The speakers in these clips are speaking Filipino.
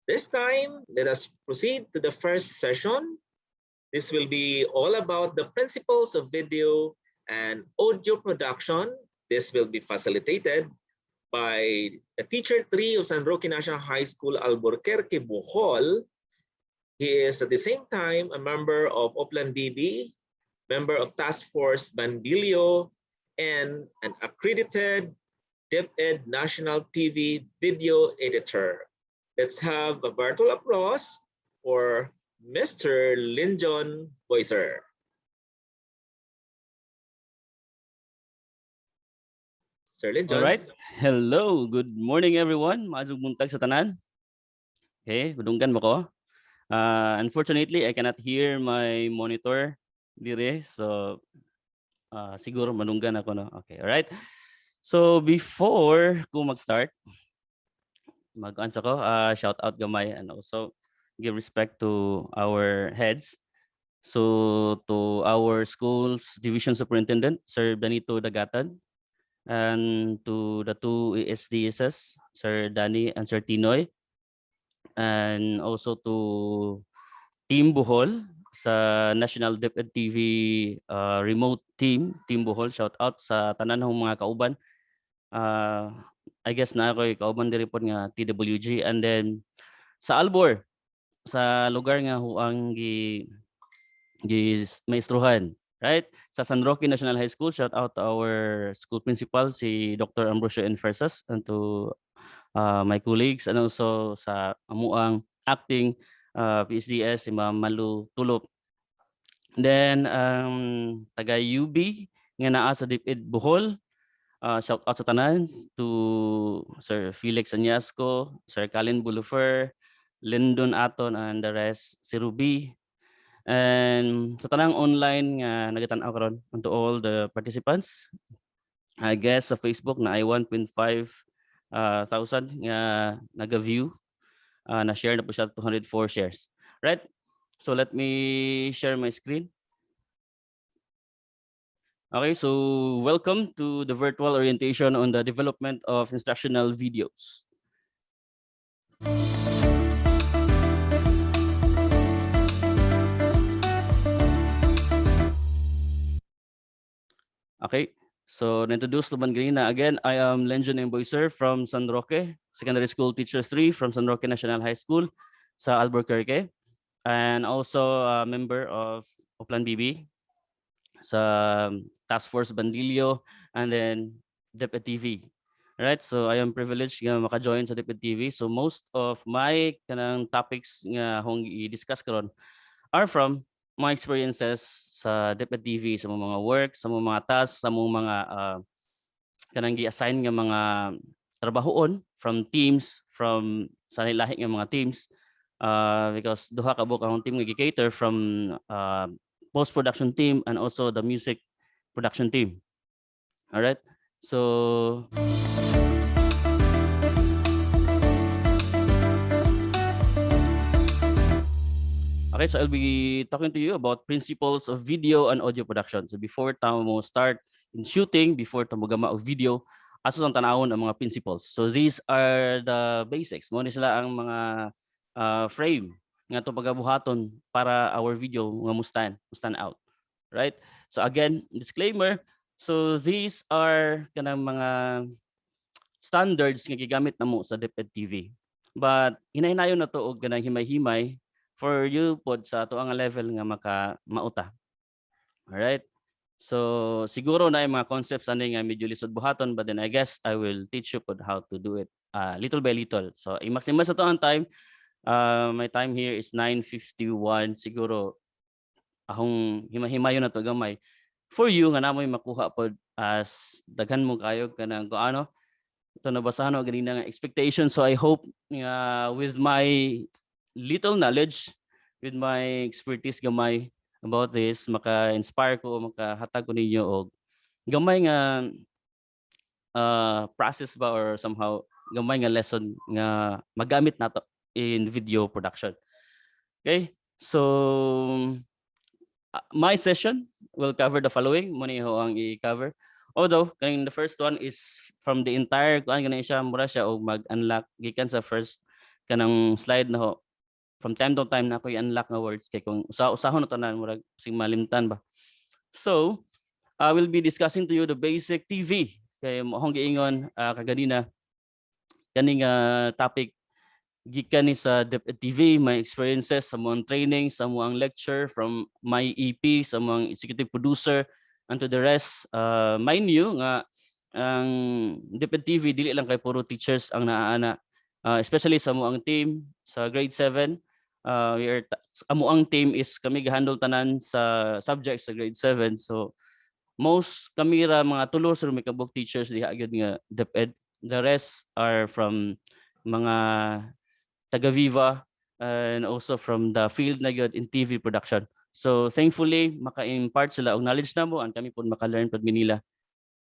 This time, let us proceed to the first session. This will be all about the principles of video and audio production. This will be facilitated by the Teacher 3 of San Roque National High School, Albuquerque, Bohol. He is at the same time a member of Oplan BB, member of Task Force Bandilio, and an accredited DepEd National TV video editor. Let's have a virtual applause for Mr. Linjon Boyser. Sir Linjon. All right. Hello. Good morning, everyone. Maayong buntag sa tanan. Okay, budunggan mo ko. Unfortunately, I cannot hear my monitor dire. So, siguro manunggan ako, no? Okay, all right. So, before ko mag-start, mag-answer ko, shout out gamay and also give respect to our heads. So, to our school's division superintendent, Sir Benito Dagatan, and to the two ESDSs, Sir Danny and Sir Tinoy, and also to Team Bohol sa National DepEd TV remote team, Team Bohol, shout out sa tanan ng mga kauban. I guess na ako kauban diri pod nga TWG, and then sa Albor, sa lugar nga huang gi maistruhan, right? Sa San Roque National High School, shout out to our school principal, si Dr. Ambrosio Enfersas, and to my colleagues, and also sa amuang acting PSDS, si Ma'am Malu Tulop. Then, taga UB, nga naa sa DepEd Bohol, shout out sa tanan, to Sir Felix Anyasco, Sir Colin Bulufer, Lyndon Aton, and the rest, si Ruby. And sa tanang online nga nagatan-aw karon, and to all the participants, I guess sa Facebook na ay 1.5 thousand nga naga-view, na-share na po siya 204 shares. Right? So let me share my screen. Okay, so welcome to the virtual orientation on the development of instructional videos. Okay, so na-introduce naman ganina. Again, I am Lenjon Boyser from San Roque Secondary School Teacher 3 from San Roque National High School sa Albuquerque, and also a member of Oplan BB sa Task Force Bandilio, and then DepEd TV. Right, so I am privileged nga maka-join sa DepEd TV. So most of my kanang topics nga hong i-discuss karon are from my experiences sa DepEd TV, sa mga work, sa mga tasks, sa mga kanang gi-assign nga mga trabahoon from teams, from sa lahi nga mga teams, because duha ka buok ang team nga gi-cater from post-production team and also the music production team. All right, so okay, so I'll be talking to you about principles of video and audio production. So before tayo mo start in shooting, before tayo mo gama og video, aso ang tanawon ang mga principles. So these are the basics. Mo ni sila ang mga frame nga to pagabuhaton para our video nga mustan out. Right? So again, disclaimer. So these are kanang mga standards nga gigamit namo sa DepEd TV. But hinahinayon na to og kanang himay-himay for you pod sa ato ang level nga mauta. All right? So siguro na yung mga concepts ani nga medyo lisod buhaton, but then I guess I will teach you pod how to do it little by little. So i-maximize ato ang time. My time here is 9:51. Siguro ahong himahimayon na to gamay for you nga namoy makuha pod as daghan mo kayo kanang ano ito nabasahan o ganina nga expectation. So I hope with my little knowledge, with my expertise gamay about this, maka-inspire ko, makahatag ko ninyo og gamay nga process ba or somehow gamay nga lesson nga magamit nato in video production. Okay, so my session will cover the following. Muna ho ang i-cover. Although, the first one is from the entire kuan ganun siya, mura siya og mag-unlock gikan sa first kanang slide na ho. From time to time na ako i-unlock nga words kay kung usahon na tanan murag sing malimtan ba. So, I will be discussing to you the basic TV. Kay mohong giingon kaganina kaning topic gikan ni sa DepEd TV, my experiences sa mga training, sa mga lecture from my EP, sa mga executive producer, and to the rest. Mind you nga ang DepEd TV dili lang kay puro teachers ang naaana, especially sa amuang team sa grade 7. Amuang team is kami gahandle tanan sa subjects sa grade 7. So most kami ra mga tulo sa mikabog teachers diha gyud nga DepEd. The rest are from mga taga Viva and also from the field na gyud in TV production. So thankfully maka-impart sila og knowledge namo and kami pud maka-learn pud Manila.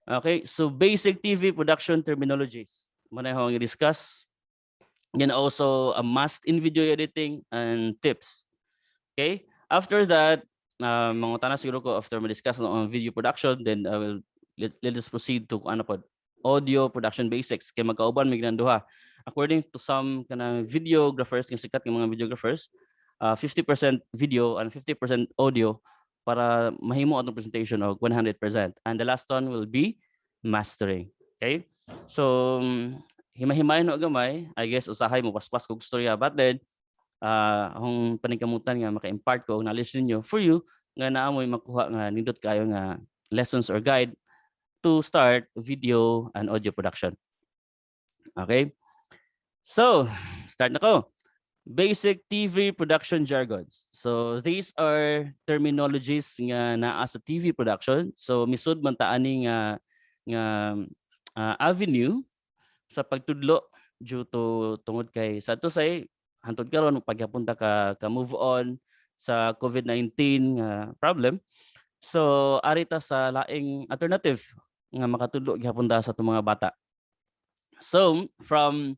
Okay, so basic TV production terminologies. Muna akong i-discuss. Then also a must in video editing and tips. Okay, after that, mga tanas siguro ko after ma-discuss on video production, then I will let us proceed to ano pod audio production basics kay magkauban mig duha. According to some kana videographers, ng sikat ng mga videographers, 50% video and 50% audio para mahimo atong presentation og 100%. And the last one will be mastering. Okay? So himay-himay no gamay, I guess usahay mo paspas kog storya, but then akong paningkamutan nga maka-impart ko og knowledge ninyo for you nga naamoy makuha nga nindot kayo nga lessons or guide to start video and audio production. Okay? So, start na ko. Basic TV production jargons. So, these are terminologies nga naa sa TV production. So, misud man ta ani nga avenue sa pagtudlo due to tungod kay sa to say hantod karon pagyapunta ka move on sa COVID-19 nga problem. So, arita sa laing alternative nga makatudlo gyapon ta sa itong mga bata. So, from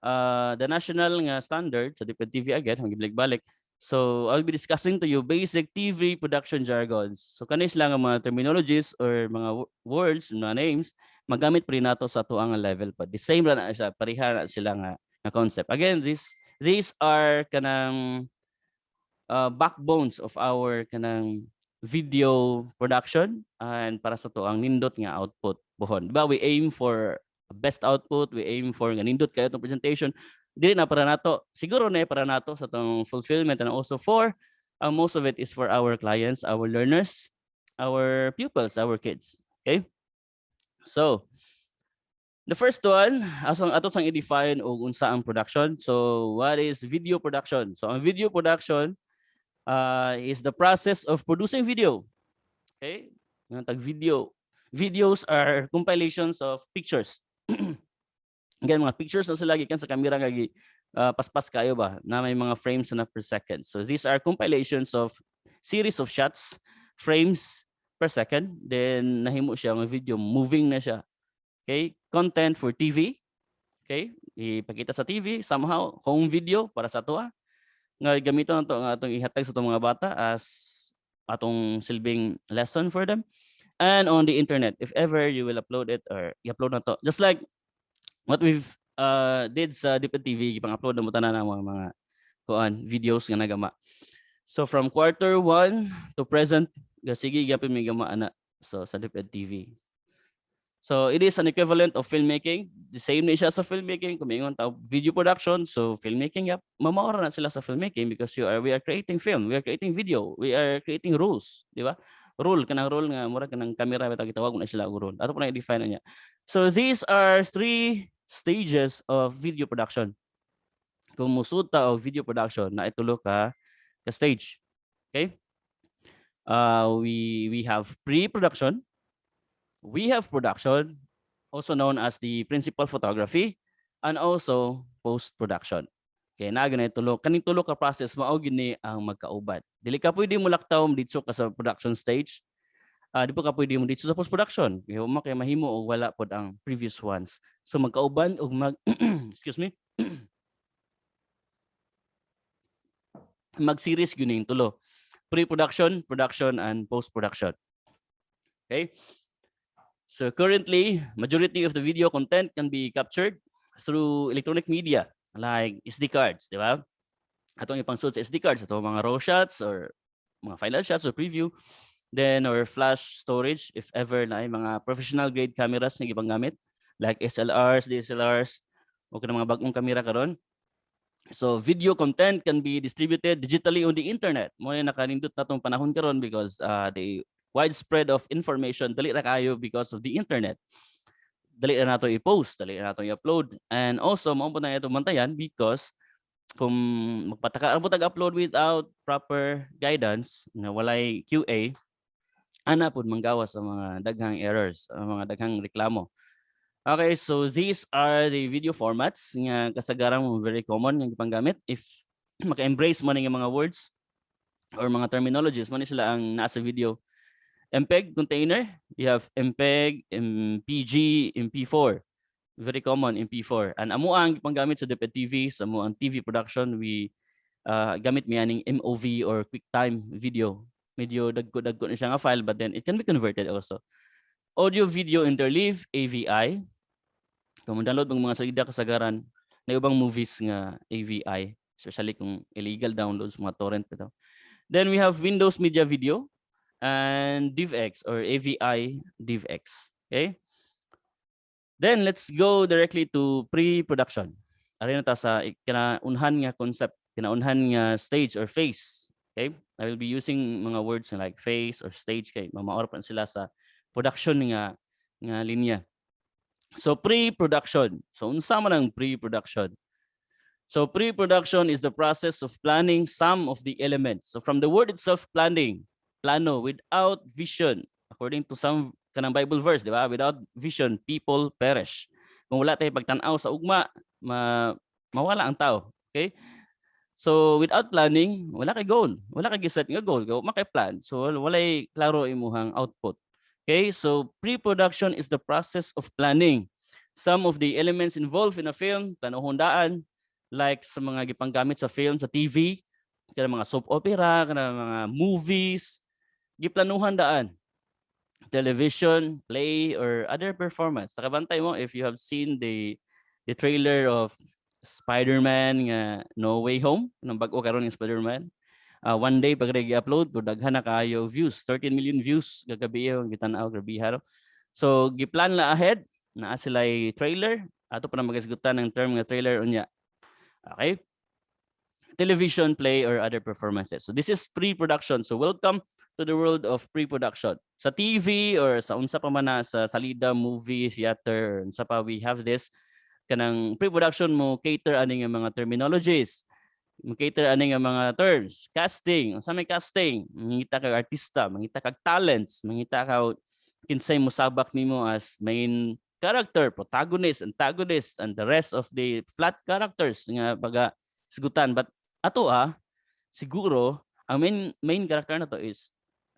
the national nga standard sa DepEd TV again, hanggang balik-balik. So, I'll be discussing to you basic TV production jargons. So, kanis lang ang mga terminologies or mga words, mga names, magamit pa rin nato sa tuang level pa. The same lang na siya, pariha na sila nga concept. Again, these are kanang backbones of our kanang video production and para sa to ang nindot nga output buhon. Diba? We aim for best output, we aim for nga nindot kayo itong presentation. Dili na para nato, siguro na para nato sa itong fulfillment and also for most of it is for our clients, our learners, our pupils, our kids. Okay? So, the first one, asang ato sang i-define og unsa ang production. So, what is video production? So, ang video production is the process of producing video. Okay? Ang tag-video. Videos are compilations of pictures. Again, mga pictures na sila gikan sa camera nga paspas kayo ba na may mga frames na per second. So these are compilations of series of shots, frames per second. Then nahimo siya ng video, moving na siya. Okay? Content for TV. Okay? Ipakita sa TV, somehow home video para sa tuwa. Nga gamiton nato nga atong ihatag sa itong mga bata as atong silbing lesson for them. And on the internet, if ever you will upload it or i-upload na to. Just like what we've did sa DepEd TV, ipang-upload na mo tanan ang mga videos nga nagama. So from quarter 1 to present, sige gyapon may gama ana so sa DepEd TV. So it is an equivalent of filmmaking. The same na siya sa filmmaking. Kung may video production, so filmmaking, mamaora na sila sa filmmaking because we are creating film, we are creating video, we are creating rules, di ba? Rule, kanang rule nga, mura kanang camera, tawag na sila rule. Ato po na i-define na niya. So these are 3 stages of video production. Kung musuta o video production, na itulo ka stage. Okay? We have pre-production, we have production, also known as the principal photography, and also post-production. Okay, na ganay tulo. Kaning tulo ka process mao gini ang magkauban. Dili ka pwede mo laktaw dito ka sa production stage. Di pa ka pwede mo dito sa post-production. Kaya kay mahimo og wala pod ang previous ones. So magkauban og excuse me. Mag-series gyud tulo. Pre-production, production, and post-production. Okay? So currently, majority of the video content can be captured through electronic media. like SD cards, di ba? Atong ipang-suit sa SD cards, atong mga raw shots or mga final shots or preview. Then, or flash storage if ever na ay mga professional grade cameras na ibang gamit like SLRs, DSLRs, o kanang mga bagong kamera karon. So video content can be distributed digitally on the internet. Mo na nakanindot natong panahon karon because the widespread of information dali ra kayo because of the internet. Dali na nato i-post, dali na nato i-upload, and also mao na ito mantayan because kung magpataka mo tag-upload without proper guidance na walay QA, ana pud manggawas sa mga daghang errors, mga daghang reklamo. Okay, so these are the video formats nga kasagaran very common nga gipanggamit if maka-embrace mo nga mga words or mga terminologies mo ni sila ang nasa video. MPEG container, you have MPEG, MPG, MP4. Very common MP4. And amo ang gipanggamit sa DepEd TV, sa amo ang TV production, we gamit mi aning MOV or QuickTime video. Medyo dagko na siya nga file but then it can be converted also. Audio video interleave, AVI. Kung download ng mga salida kasagaran na ibang movies nga AVI, especially kung illegal downloads, mga torrent ito. Then we have Windows Media Video and DivX or AVI DivX. Okay? Then let's go directly to pre-production. Ari na ta sa kinaunhan nga concept, kinaunhan nga stage or phase. Okay? I will be using mga words like phase or stage kay mamaorpan sila sa production nga linya. So pre-production. So unsa man ang pre-production? So pre-production is the process of planning some of the elements. So from the word itself, planning, plano, without vision, according to some kanang Bible verse, di ba? Without vision, people perish. Kung wala tayo pagtanaw sa ugma, mawala ang tao. Okay? So without planning, wala kay goal. Wala kay giset nga goal. Wala kay plan. So walay klaro imuhang output. Okay? So pre-production is the process of planning some of the elements involved in a film, planohondaan, like sa mga gipanggamit sa film, sa TV, kana mga soap opera, kana mga movies, giplanuhan daan. Television, play, or other performance. Nakabantay mo if you have seen the trailer of Spider-Man nga No Way Home, nang bago karon ng Spider-Man. One day pag i-upload, daghan na kayo views, 13 million views gagabi yung gitanaw, grabe haro. So giplan la ahead, naa sila trailer, ato pa na magasgutan ng term nga trailer unya. Okay? Television, play, or other performances. So this is pre-production. So welcome to the world of pre-production. Sa TV or sa unsa pa man na sa salida, movie, theater, unsa pa we have this kanang pre-production mo cater ani nga mga terminologies. Mo cater ani nga mga terms. Casting, unsa may casting? Mangita kag artista, mangita kag talents, mangita ka kinsay mosabak nimo as main character, protagonist, antagonist, and the rest of the flat characters nga baga sigutan. But ato siguro ang main character na to is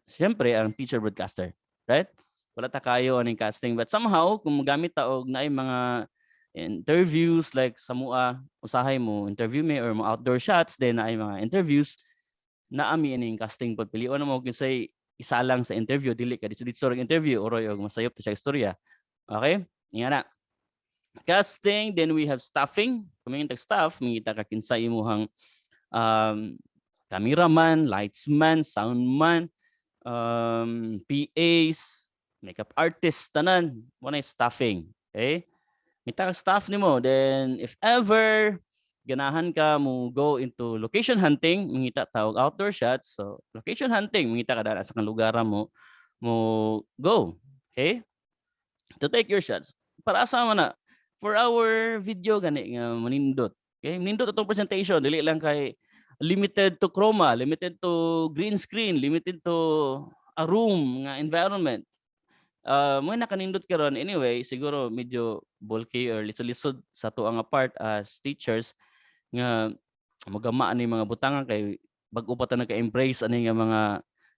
siyempre ang teacher broadcaster, right? Wala ta kayo aning casting but somehow kung magamit ta og naay mga interviews like sa mua usahay mo interview me or mo outdoor shots then naay mga interviews na ami aning casting pod pilion na mo kinsay isa lang sa interview dili ka dito sa interview oroy og masayop sa istorya. Okay? Nga na. Casting, then we have staffing. Kumingin tag staff, mangita ka kinsay imuhang cameraman, lightsman, soundman, PAs, makeup artist, tanan. Muna staffing. Okay? Mita ka staff nimo. Then, if ever ganahan ka mo go into location hunting, mangita tawag outdoor shots. So, location hunting, mangita ka dala sa kang lugar mo go. Okay? To take your shots. Para asa man na. For our video gani nga manindot. Okay? Manindot atong presentation, dili lang kay limited to chroma, limited to green screen, limited to a room nga environment. Mo nakanindot karon anyway, siguro medyo bulky or lisod-lisod sa tuang part as teachers nga magama ani mga butangan kay bag-o pa ta naka-embrace ani nga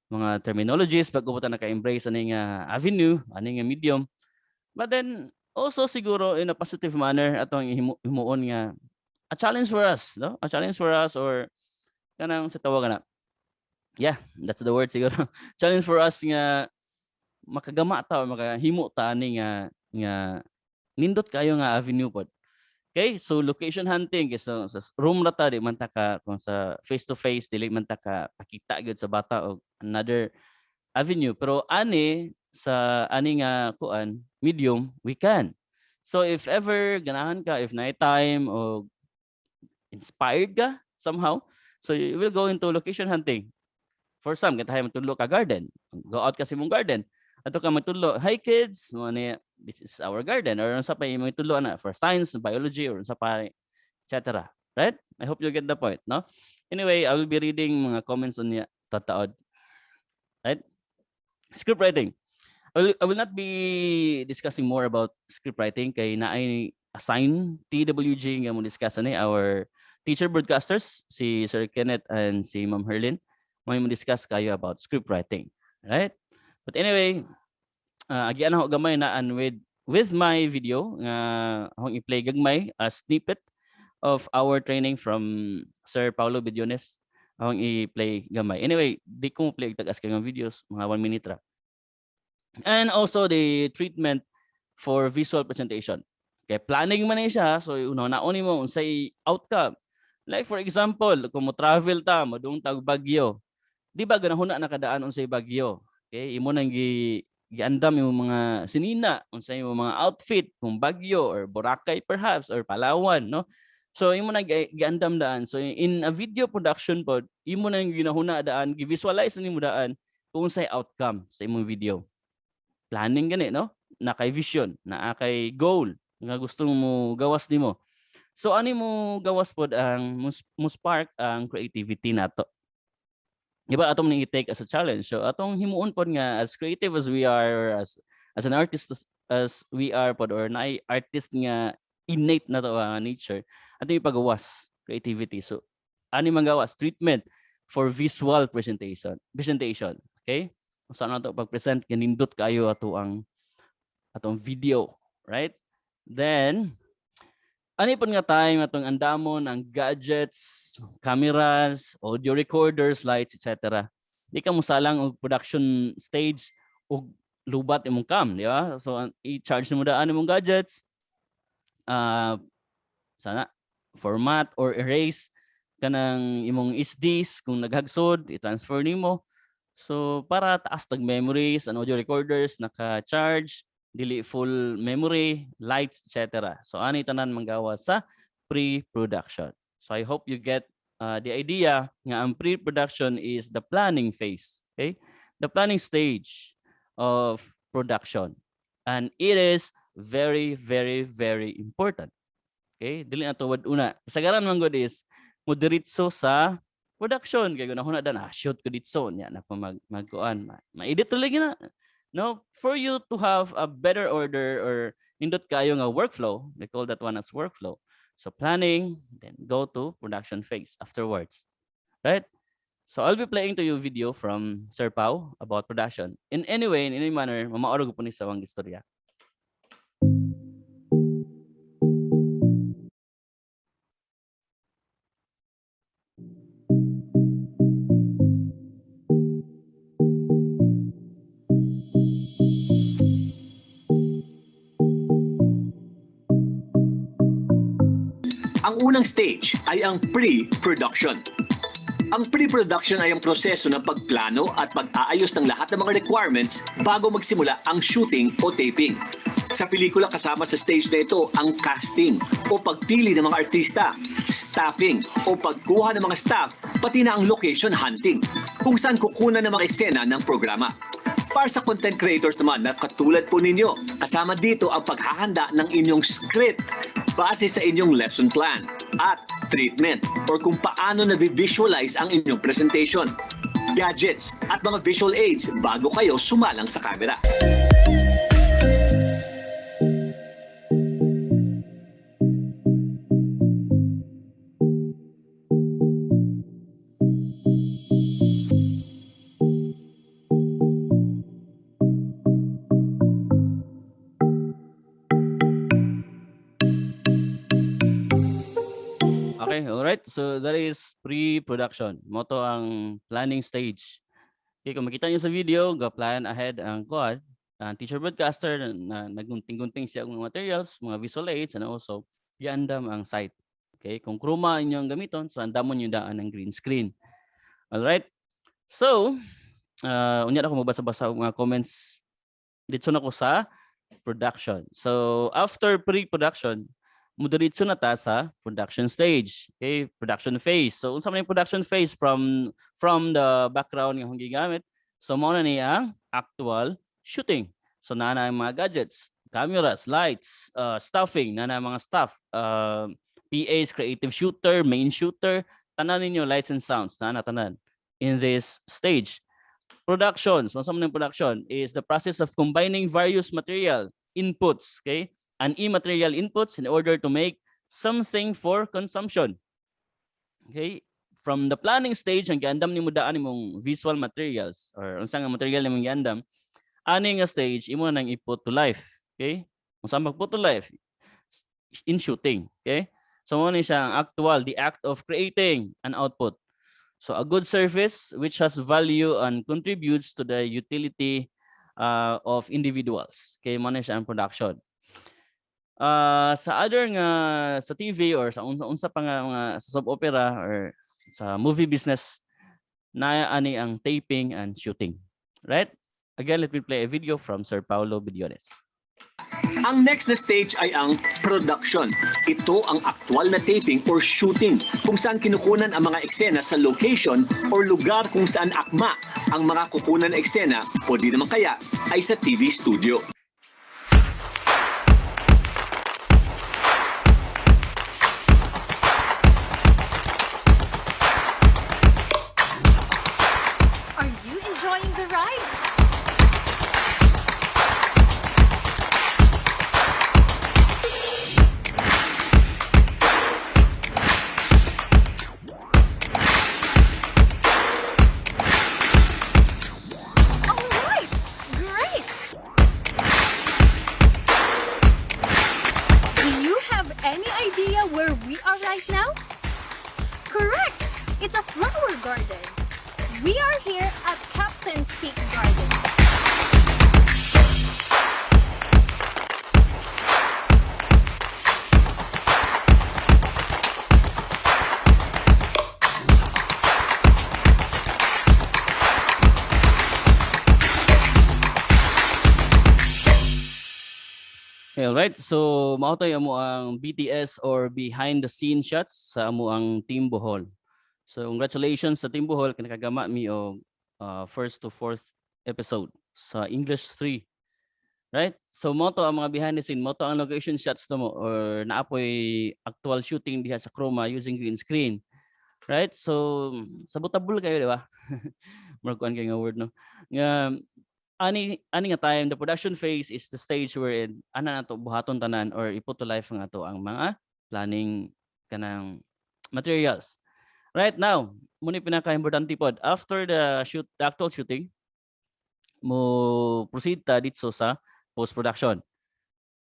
mga terminologies, bag-o pa ta naka-embrace ani nga avenue, ani nga medium. But then also siguro in a positive manner atong himuon nga a challenge for us, no? A challenge for us or kanang sa tawagan na. Yeah, that's the word siguro. Challenge for us nga makagama ta o makahimo ta ani nga nindot kayo nga avenue pod Okay, so location hunting is sa room rata di man ta ka kung sa face to face dili man ta ka pakita gyud sa bata o another avenue, pero ani sa ani nga kuan medium we can. So if ever ganahan ka, if night time o inspired ka somehow, so you will go into location hunting. For some, gatahay magtudlo ka garden. Go out kasi mong garden. Ato ka magtudlo, hi kids, mo ni this is our garden, or sa pa yung magtudlo na for science, biology, or sa pa, etc. Right? I hope you get the point, no? Anyway, I will be reading mga comments on niya tataod. Right? Script writing. I will not be discussing more about script writing kay naay assign TWG nga mo discuss ani our teacher broadcasters si Sir Kenneth and si Ma'am Herlin may mo discuss kayo about script writing, right? But anyway, agyan ako gamay naan with my video nga akong i-play gagmay a snippet of our training from Sir Paulo Bidiones. Akong i-play gamay. Anyway, di ko play tagas kay nga videos mga 1 minute ra. And also the treatment for visual presentation. Okay, planning man ni siya, so una-una mo unsay outcome. Like for example, kung mo travel ta, modung tag Bagyo. Di ba ganahuna nakadaan unsay Bagyo? Okay, imo nang giandam yung mga sinina, unsay yung mga outfit kung Bagyo or Boracay perhaps or Palawan, no? So imo nang giandam daan. So in a video production pod, imo nang ginahuna daan, gi-visualize nimo daan kung unsay outcome sa imong video. Planning gani, no? Na kay vision, na kay goal nga gusto mo gawas nimo. So ani mo gawas pod ang mo spark ang creativity nato. Diba atong ning i-take as a challenge. So atong himuon pod nga as creative as we are, as an artist as we are pod, or na artist nga innate na to nature, atong ipagawas creativity. So ani man gawas treatment for visual presentation. Okay? Kung saan nato pag-present ganindot kayo atong video, right? Then ani pud nga time atong andamon ang gadgets, cameras, audio recorders, lights, etc. Di ka musalang og production stage og lubat imong cam, di ba? So i-charge mo daan imong gadgets, sana format or erase kanang imong SDs kung naghagsod, i-transfer nimo. So para taas tag memories and audio recorders naka-charge, dili full memory, lights, etc. So ani tanan manggawa sa pre-production. So I hope you get the idea nga ang pre-production is the planning phase, okay? The planning stage of production. And it is very, very, very important. Okay? Dili na tuwad una. Kasagaran man gud is mo diretso sa production kay gunahuna dan shoot ko ditso nya na pa magkuan ma-edit tuloy na, no, for you to have a better order or nindot kayo nga workflow. They call that one as workflow. So planning, then go to production phase afterwards, right? So I'll be playing to you video from Sir Pau about production in any way, in any manner mamaorog po ni sa wang istorya. Ang unang stage ay ang pre-production. Ang pre-production ay ang proseso ng pagplano at pag-aayos ng lahat ng mga requirements bago magsimula ang shooting o taping. Sa pelikula kasama sa stage na ito ang casting o pagpili ng mga artista, staffing o pagkuha ng mga staff, pati na ang location hunting kung saan kukunan ng mga eksena ng programa. Para sa content creators naman na katulad po ninyo, kasama dito ang paghahanda ng inyong script base sa inyong lesson plan at treatment or kung paano na-visualize ang inyong presentation, gadgets at mga visual aids bago kayo sumalang sa camera. Okay, all right. So that is pre-production. Moto ang planning stage. Okay, kung makita niyo sa video, go plan ahead ang quad, ang teacher broadcaster na nagunting-gunting siya ng materials, mga visual aids, and also giandam ang site. Okay, kung chroma inyong gamiton, so andamon yung daan ng green screen. All right. So, unya na ako mabasa-basa ang mga comments dito na ko sa production. So, after pre-production, mudiritso na ta sa production stage. Okay, production phase. So, unsa man yung production phase from the background nga gigamit. So, mao na ni ang actual shooting. So, naa na ang mga gadgets, cameras, lights, stuffing, naa na mga stuff, PAs, creative shooter, main shooter, tanan ninyo lights and sounds, naa na tanan in this stage. Production, so something production is the process of combining various material inputs, okay, and immaterial inputs in order to make something for consumption. Okay, from the planning stage ang giandam nimo daan imong visual materials or unsa nga material nimong giandam, ani nga stage imo nang i-put to life. Okay, unsa mag-put to life in shooting. Okay, so mo ni siya ang actual, the act of creating an output. So a good service which has value and contributes to the utility of individuals. Okay, mo na siya ang production. Sa other nga sa TV or sa unsa pa nga mga sa soap opera or sa movie business, na ani ang taping and shooting. Right? Again, let me play a video from Sir Paulo Bidiones. Ang next na stage ay ang production. Ito ang aktual na taping or shooting kung saan kinukunan ang mga eksena sa location or lugar kung saan akma ang mga kukunan na eksena o di naman kaya ay sa TV studio. Are you enjoying the ride? Where we are right now? Correct! It's a flower garden. We are here at Captain's Peak Garden. Okay, alright. So, mao tay amo ang BTS or behind the scene shots sa amo ang Team Bohol. So, congratulations sa Team Bohol kay nakagama mi og first to fourth episode sa English 3. Right? So, mo to ang mga behind the scene, mo to ang location shots to mo or naapoy actual shooting diha sa chroma using green screen. Right? So, sabotable kayo, di ba? Markuan kay nga word, no? Nga ani nga time, the production phase is the stage wherein ana nato buhaton tanan or iput to life nga to ang mga planning kanang materials. Right now, muna pinaka-importante pod after the actual shooting, mo proceed ta dito sa post-production.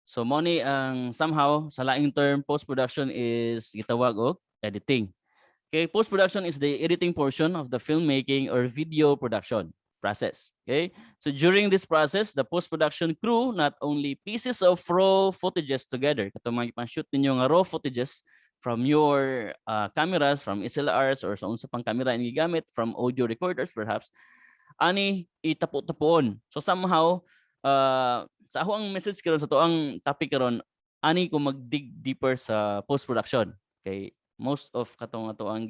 So mo ni ang somehow sa laing term post-production is gitawag og editing. Okay, post-production is the editing portion of the filmmaking or video production process. Okay, so during this process, the post-production crew not only pieces of raw footages together, katong mga ipang-shoot ninyo nga raw footages from your cameras, from SLRs or sa unsa pang camera ang gigamit, from audio recorders perhaps, ani itapo-tapoon. So somehow, sa ako ang message karon sa to ang topic karon, ani ko mag-dig deeper sa post-production. Okay, most of katong ato ang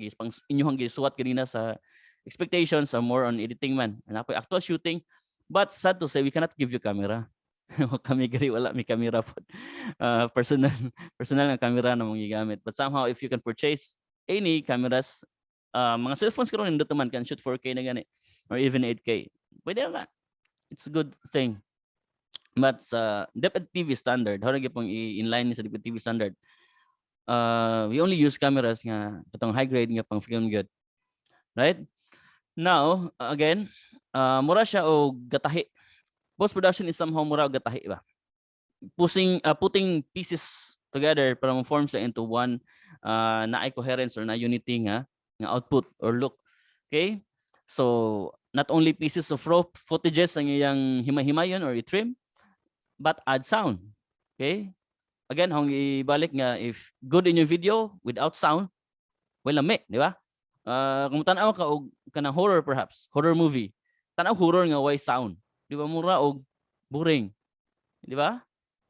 inyong gisuwat kanina sa expectations are more on editing man. Ano po actual shooting, but sad to say we cannot give you camera. Kami gari wala may camera po. Personal nga camera na mong gigamit. But somehow if you can purchase any cameras, mga cellphones karon nindot man can shoot 4K na gani or even 8K. Pwede na. It's a good thing. But sa DepEd TV standard, how na gyapon i-inline sa DepEd TV standard, we only use cameras nga katong high grade nga pang film good. Right? Now, again, mura siya o gatahi. Post-production is somehow mura o gatahi ba? Putting pieces together para ma-form siya into one na coherence or na unity nga output or look. Okay? So, not only pieces of raw footages ang iyang himay-himayon or i-trim, but add sound. Okay? again, hong ibalik nga if good in your video without sound, well lami, di ba? Kung tanaw ka og kanang horror perhaps, horror movie. Tanaw horror nga way sound. Di ba mura og boring. Di ba?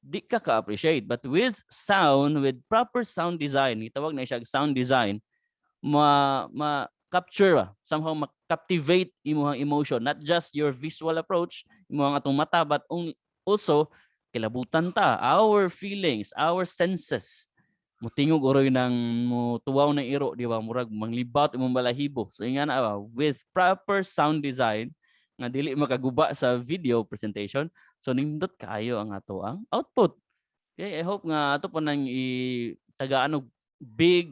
Di ka ka-appreciate. But with sound, with proper sound design, itawag na siya sound design, ma-capture, somehow ma-captivate imong emotion. Not just your visual approach, imong atong mata, but also kilabutan ta, our feelings, our senses. Mutingog oroy nang mo tuwaw ng iro, di ba? Murag manglibat imong balahibo. So nga na with proper sound design nga dili makaguba sa video presentation, so nindot kayo ang ato ang output. Okay, I hope nga ato po nang itagaan og big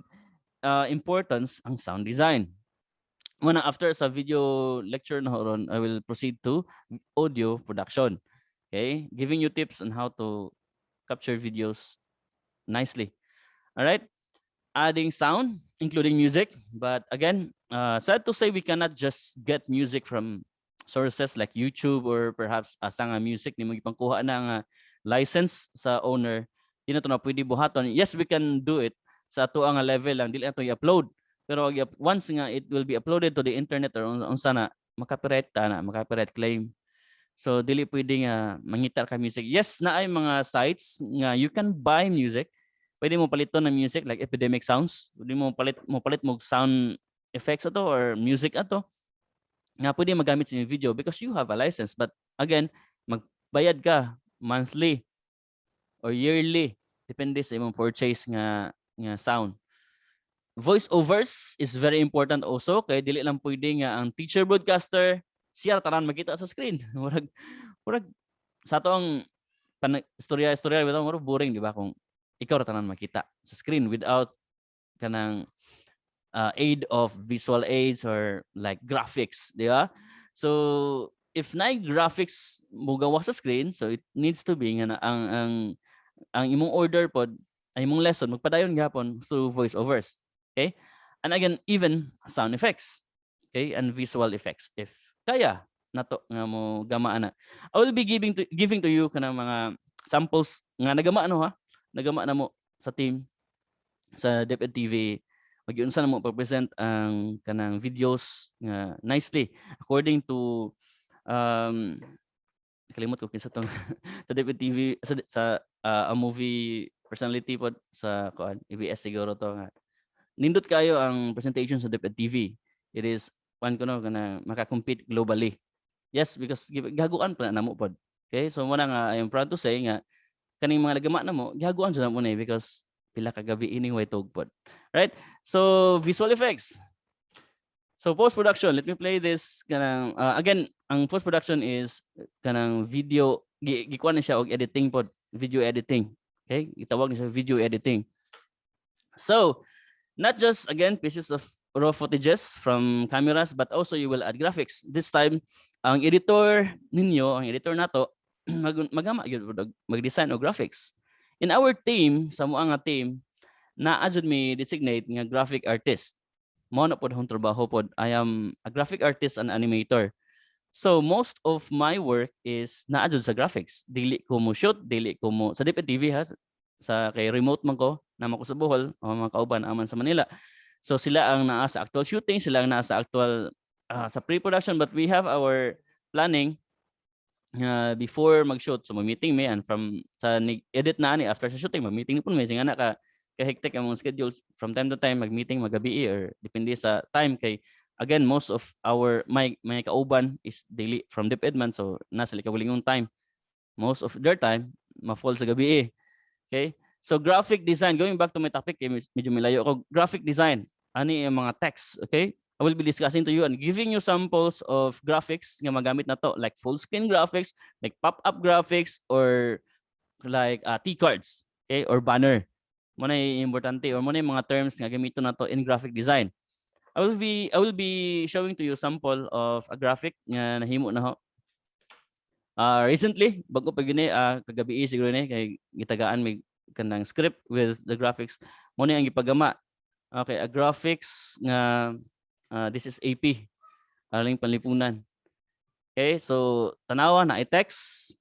importance ang sound design. Muna after sa video lecture na horon, I will proceed to audio production. Okay, giving you tips on how to capture videos nicely. All right, adding sound, including music. But again, sad to say we cannot just get music from sources like YouTube or perhaps asang music ni mo ipangkuha ng license sa owner. Di na to na pwede buhaton. Yes, we can do it sa ato ang level lang, dili ato i-upload. Pero once nga it will be uploaded to the internet or unsa na, makapiright claim. So dili pwede nga mangitar ka music. Yes, na ay mga sites nga you can buy music. Pwede mo paliton ng music like Epidemic Sounds. Pwede mo palit mo sound effects ato or music ato. Nga pwede magamit sa video because you have a license. But again, magbayad ka monthly or yearly. Depende sa imong purchase nga sound. Voice overs is very important also. Kaya dili lang pwede nga ang teacher broadcaster siya tanan makita sa screen. Murag sa ato ang istorya bitaw murag boring di ba kung ikaw ra tanan makita sa screen without kanang aid of visual aids or like graphics, di ba? So if na graphics mo gawa sa screen, so it needs to be nga ang imong order pod ay imong lesson magpadayon gapon through voice overs. Okay? And again, even sound effects. Okay? And visual effects if kaya nato nga mo gama na. I will be giving to you kanang mga samples nga nagama nagama na mo sa team sa DepEd TV. Mag-iunsa na mo pag-present ang kanang videos nga nicely according to kalimot ko kinsa tong sa DepEd TV sa a movie personality pod sa kuan ABS siguro to nga nindot kayo ang presentation sa DepEd TV. It is one ko kana maka-compete globally. Yes, because gaguan pa na mo pod. Okay? So mo na nga I am proud to say nga kaning mga nagama na mo, gihaguan sa mo na because pila ka gabi ining way tugpod. Right? So visual effects. So post-production, let me play this kanang again, ang post-production is kanang video gikuan na siya og editing pod, video editing. Okay? Gitawag na siya video editing. So, not just again pieces of raw footages from cameras but also you will add graphics. This time ang editor nato magama gyud mag-design og graphics. In our team, sa mo nga team, naa jud mi designate nga graphic artist. Mao na pod hong trabaho pod. I am a graphic artist and animator. So most of my work is naa jud sa graphics. Dili ko mo shoot, dili ko mo sa DepEd TV ha, sa kay remote man ko na ko sa Bohol, mga kauban aman sa Manila. So sila ang naa sa actual shooting, sila ang naa sa actual sa pre-production, but we have our planning before mag-shoot. So mag-meeting may and from sa edit na ani after sa shooting mag-meeting pun may singa na ka hectic ang mga schedules from time to time mag-meeting magabi or depende sa time kay again most of our my kauban is daily from DepEd man so nasa likawalingong time. Most of their time ma-fall sa gabi. Okay? So graphic design, going back to my topic, medyo milayo ako. Graphic design, ani yung mga text, okay? I will be discussing to you and giving you samples of graphics nga magamit na to, like full screen graphics, like pop-up graphics, or like T-cards, okay? Or banner. Muna yung importante, or muna yung mga terms nga gamito na to in graphic design. I will be showing to you sample of a graphic nga nahimo na ho. Recently, bago pa gini, kagabi siguro ni kay gitagaan may kanang script with the graphics. Muna ang gipagama. Okay, a graphics nga this is AP. Aling panlipunan. Okay, so tanawa na i-text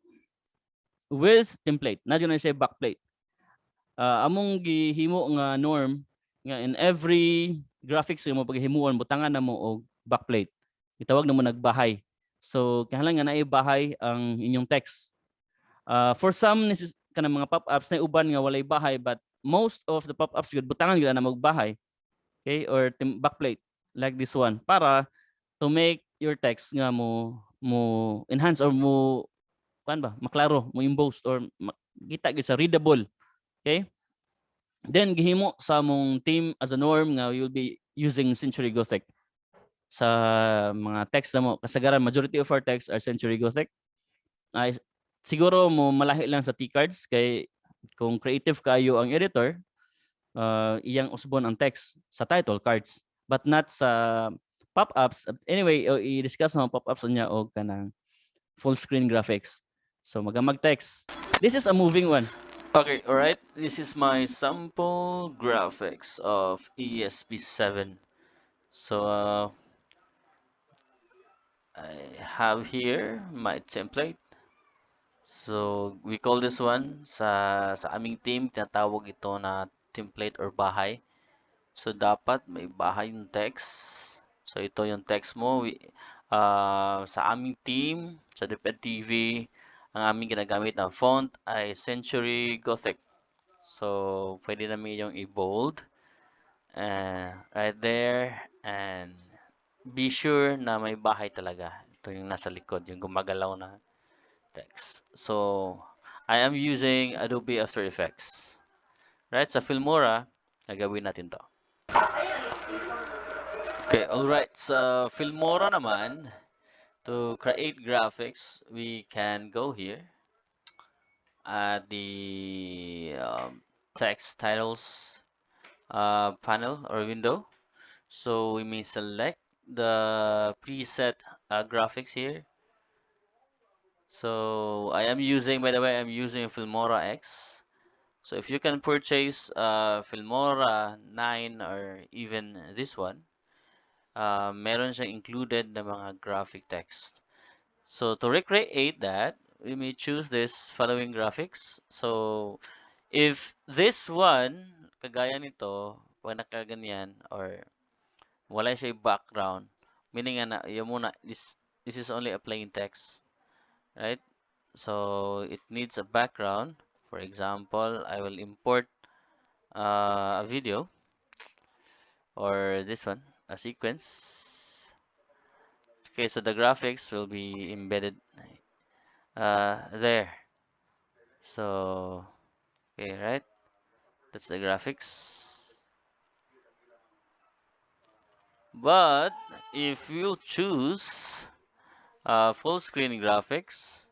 with template. Na dyan na siya backplate. among gihimo nga norm nga in every graphics mo paghimuon butangan namo og backplate. Gitawag namo nagbahay. So kinahanglan nga naay bahay ang inyong text. For some kanang mga pop-ups na uban nga walay bahay, but most of the pop-ups gud butangan gid na magbahay. Okay, or backplate like this one para to make your text nga mo enhance or mo maklaro, mo emboss or kita gid sa readable. Okay? Then gihimo sa among team as a norm nga we will be using Century Gothic sa mga text na mo. Kasagaran majority of our texts are Century Gothic. Ay siguro mo malahi lang sa T-cards kay kung creative kayo ang editor, iyang usbon ang text sa title cards but not sa pop-ups. Anyway, i-discuss na pop-ups niya og kanang full screen graphics. So magamag text. This is a moving one. Okay, all right. This is my sample graphics of ESP7. So I have here my template. So we call this one sa aming team tinatawag ito na template or bahay. So dapat may bahay yung text. So ito yung text mo. Sa aming team, sa DepEd TV, ang aming ginagamit na font ay Century Gothic. So pwede namin yung i-bold right there, and be sure na may bahay talaga. Ito yung nasa likod, yung gumagalaw na text. So I am using Adobe After Effects. Right, sa Filmora, nagawin natin to. Okay, alright. Sa Filmora naman, to create graphics, we can go here at the text titles panel or window. So we may select the preset graphics here. So I am using, by the way, I'm using Filmora X. So if you can purchase Filmora 9 or even this one, meron siyang included na mga graphic text. So to recreate that, we may choose this following graphics. So if this one, kagaya nito, pag nakaganyan or wala siya background, meaning na yung muna, this is only a plain text, right? So it needs a background. For example, I will import a video or this one, a sequence. Okay, so the graphics will be embedded there. So, okay, right? That's the graphics. But if you choose full screen graphics,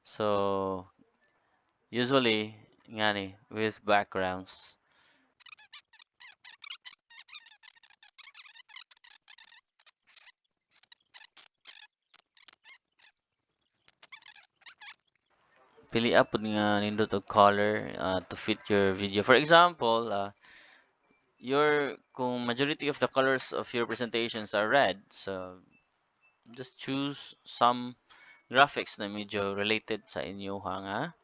so usually ngani with backgrounds. Pili up nga nindot og color to fit your video. For example, kung majority of the colors of your presentations are red, so just choose some graphics na medyo related sa inyo nga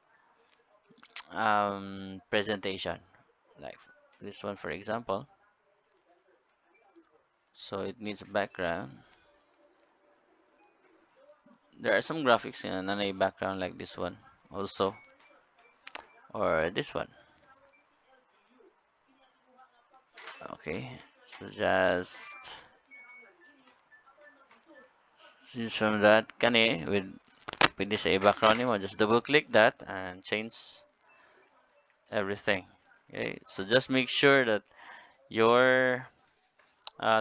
presentation, like this one for example. So it needs a background. There are some graphics in a background like this one also, or this one. Okay, so just choose from that kani with this a background mo, just double click that and change everything. Okay, so just make sure that your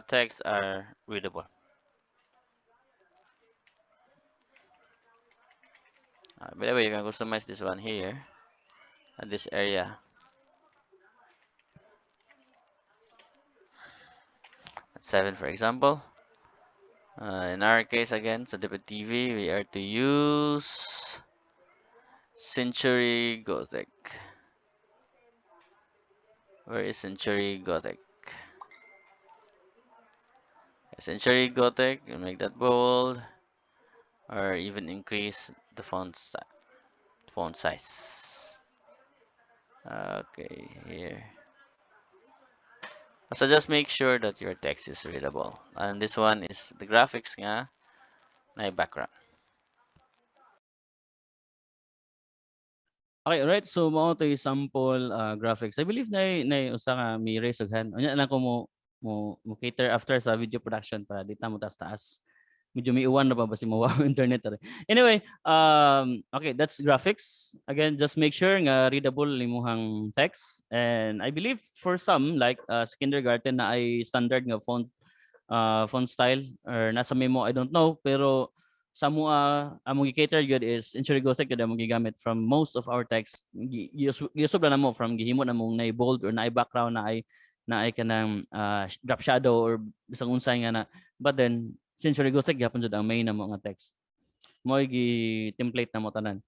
texts are readable. By the way, you can customize this one here at this area. At 7 for example. In our case again, sa DepEd TV, we are to use Century Gothic. Where is Century Gothic? Century Gothic, you make that bold, or even increase the font size. Okay, here. So just make sure that your text is readable. And this one is the graphics nga na background. Okay, right. So mao to sample graphics. I believe na usa ka may raise og hand. Unya lang ko mo cater after sa video production para di ta mo taas-taas. Medyo may uwan na ba si mawa internet tara. Anyway, okay, that's graphics. Again, just make sure nga readable limuhang text. And I believe for some like sa kindergarten na ay standard nga font style or nasa memo, I don't know, pero sa mga among i-cater good is ensure gothic good among gigamit from most of our text. Giusog na mo from gihimo na mong na bold or na background na ay kanang drop shadow or bisang unsay nga na, but then since gothic gapon jud ang main na mga text mo gi template na mo tanan.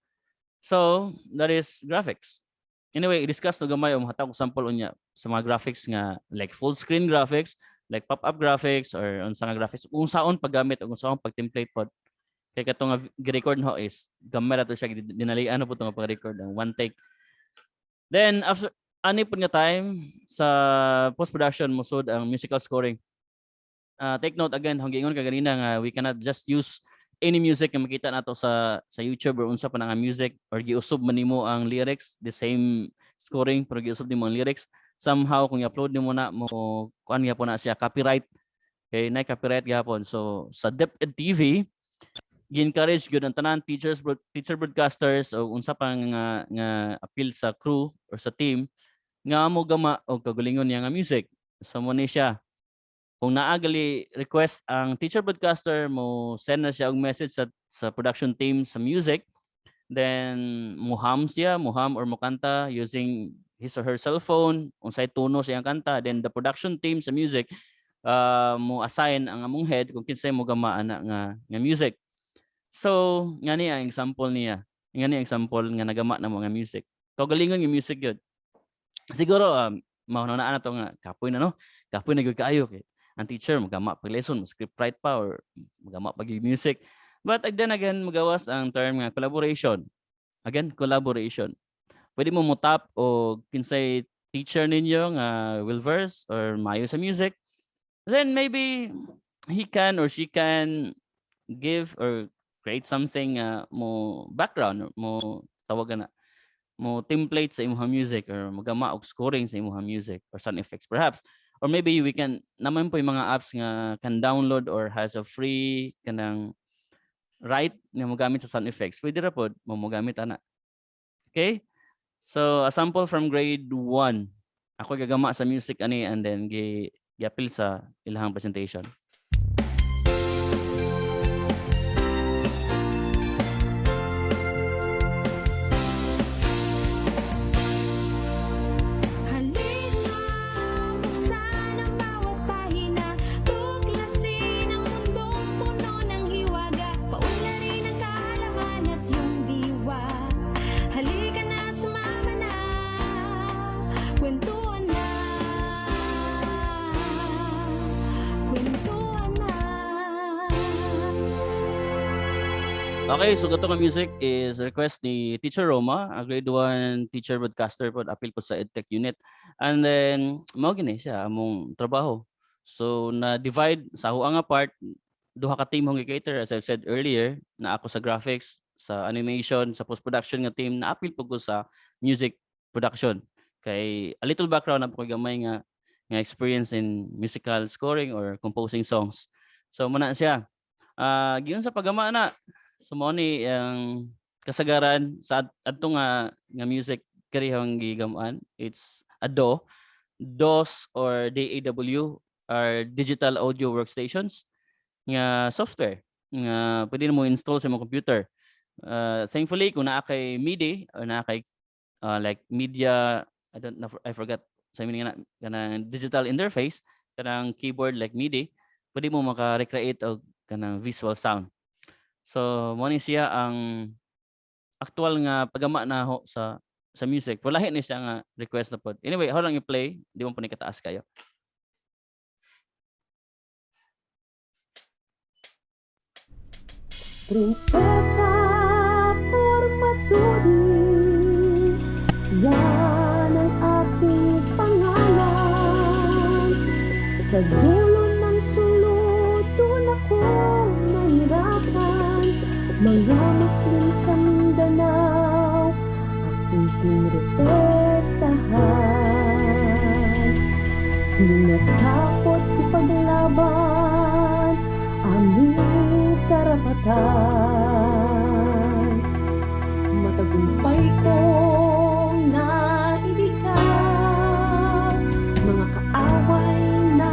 So that is graphics. Anyway, i-discuss no gamay o hatag sample unya sa mga graphics nga like full screen graphics, like pop-up graphics or unsa nga graphics kung saon paggamit o kung saon pag-template pod. Kay kato nga gi-record ho is gamay ra to siya dinalian na po to nga pag-record ang one take. Then after ani pud nga time sa post-production mo sud ang musical scoring. Take note again, hang giingon ka ganina nga we cannot just use any music nga makita nato sa YouTube or unsa pa nga music or giusob man nimo ang lyrics, the same scoring pero giusob nimo ang lyrics. Somehow kung i-upload nimo na mo kuan gyapon na siya copyright. Okay, na copyright gyapon. So sa DepEd TV gi-encourage gyud ang tanan teacher broadcasters o unsa pa nga appeal sa crew or sa team nga mo gama og kagalingon niya nga music. So mo ni siya. Kung naagali request ang teacher broadcaster mo send na siya og message sa production team sa music, then muham or mukanta using his or her cell phone unsay tono siyang kanta, then the production team sa music mo assign ang among head kung kinsay mo gama ana nga music. So ngani ang example niya, ngani ang example nga nagama na mga music. Kagalingon yung music gyud. Siguro mauna na to nga kapoy na no, kapoy na gyud kaayo kay ang teacher magama pag lesson, script write pa or magama pag music. But then again, magawas ang term nga collaboration. Again, collaboration. Pwede mo mutap o kinsay teacher ninyo nga will verse or mayo sa music. Then maybe he can or she can give or create something mo background, mo tawagan na mo template sa imong music or magama og scoring sa imong music or sound effects perhaps. Or maybe we can naman po yung mga apps nga can download or has a free kanang right nga mogamit sa sound effects. Pwede ra pod mo mogamit ana. Okay? So a sample from grade 1. Ako gagama sa music ani and then gi-appeal sa ilahang presentation. Okay, so gato nga music is request ni Teacher Roma, a grade 1 teacher broadcaster po, appeal po sa EdTech unit. And then, mao gini siya among trabaho. So, na-divide sa huang part, duha ka team hong i-cater, as I've said earlier, na ako sa graphics, sa animation, sa post-production nga team, na-appeal po ko sa music production. Kay a little background na po ko gamay nga experience in musical scoring or composing songs. So, muna siya. Giyon sa paggama na, so mo ni ang kasagaran sa adto nga music karihang gigamuan, it's a DOS or DAW are digital audio workstations nga software nga pwede mo install sa imong computer. Thankfully kung naa kay MIDI or naa kay like media, I forgot sa meaning kana digital interface kanang keyboard like MIDI, pwede mo maka-recreate og kanang visual sound. So mo ni siya ang actual nga paggama na ho sa music. Wala ni siya nga request na pod. Anyway, how lang i-play, di mo po ni kataas kayo. Prinsesa permaisuri yang Sa dulo ng sulod, doon ako mahirapan. Mga Muslim sa Mindanao, aking pinrotektahan. Di natakot ipaglaban aming karapatan. Matagumpay kong naibigay mga kaaway na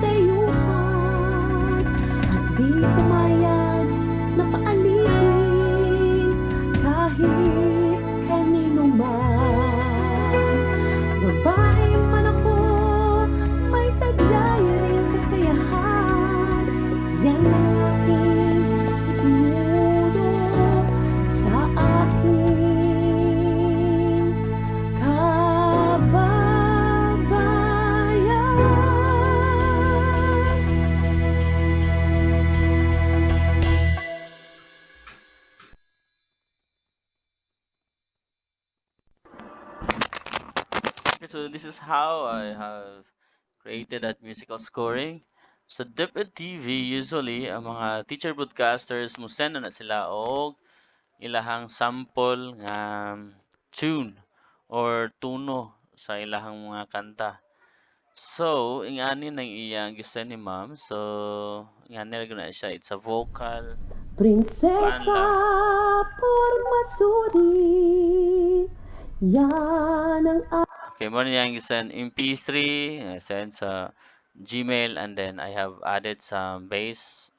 dayuhan, at di pumayag na paalipin kahit kanino man. Babae man ako, may taglay ring kakayahan. Yan ang aking itinuro sa aking kababayan. Okay, so this is how I have created that musical scoring. Sa DepEd TV, usually, ang mga teacher broadcasters mo send na sila og ilahang sample nga tune or tuno sa ilahang mga kanta. So, ingani nang iyang gisend ni ma'am. So, ingani ra na siya. It's a vocal. Prinsesa por Masuri, yan ang Okay, mo niya gisend MP3, send sa Gmail, and then I have added some bass.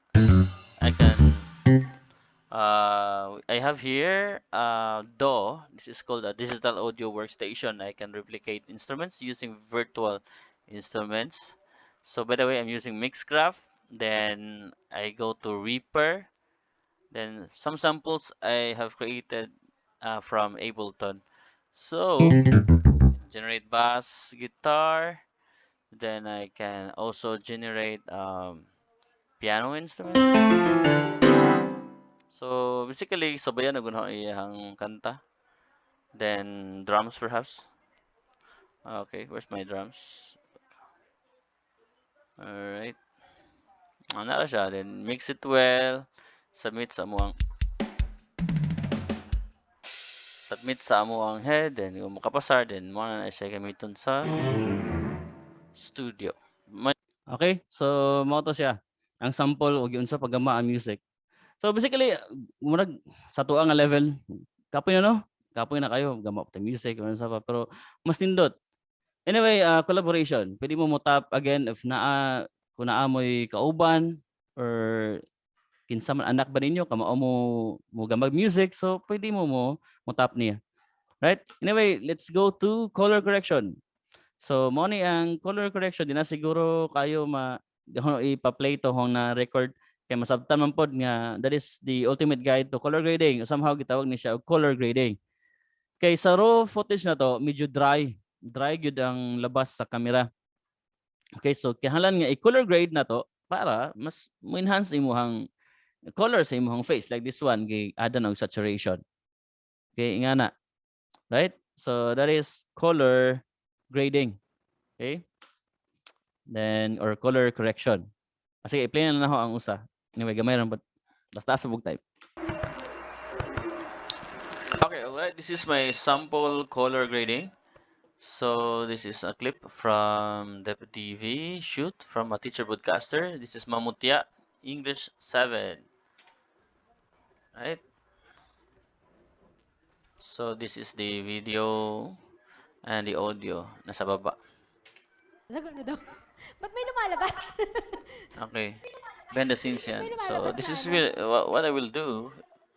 I have here DAW. This is called a digital audio workstation. I can replicate instruments using virtual instruments. So by the way, I'm using Mixcraft. Then I go to Reaper. Then some samples I have created from Ableton. So generate bass guitar. Then I can also generate piano instruments. So basically, sabayan na guna iyang kanta. Then drums perhaps. Okay, where's my drums? Alright. Nara siya. Then mix it well. Submit sa amuang head. Then kung makapasar, then mo na siya gamiton sa studio. Okay, so mo to siya. Ang sample og yun sa paggama ang music. So basically, murag sa tuwa nga level, kapoy na no? Kapoy na kayo, gama pa music, ano sa pa. Pero mas nindot. Anyway, collaboration. Pwede mo tap again if kung naamoy kauban or kinsa man anak ba ninyo, kamao mo gamag music, so pwede mo tap niya. Right? Anyway, let's go to color correction. So mo ni ang color correction, di na siguro kayo ipa-play to hong na record kay masabtan man pod nga that is the ultimate guide to color grading. Somehow gitawag ni siya og color grading. Kay sa raw footage na to, medyo dry gyud ang labas sa camera. Okay, so kinahanglan nga i-color grade na to para mas mo-enhance imuhang color sa imuhang face like this one gay add og saturation. Okay, ingana. Right? So that is color grading. Okay? Then or color correction. Sige, i-play na ho ang usa. Anyway, gamay ra basta sa time. Okay, alright. This is my sample color grading. So this is a clip from the TV shoot from a teacher broadcaster. This is Mamutia, English 7. Right? So this is the video and the audio. Nasa baba. Lago na daw. Ba't may lumalabas? Okay. Behind the scenes yan. May So lumalabas this na is ano. what I will do,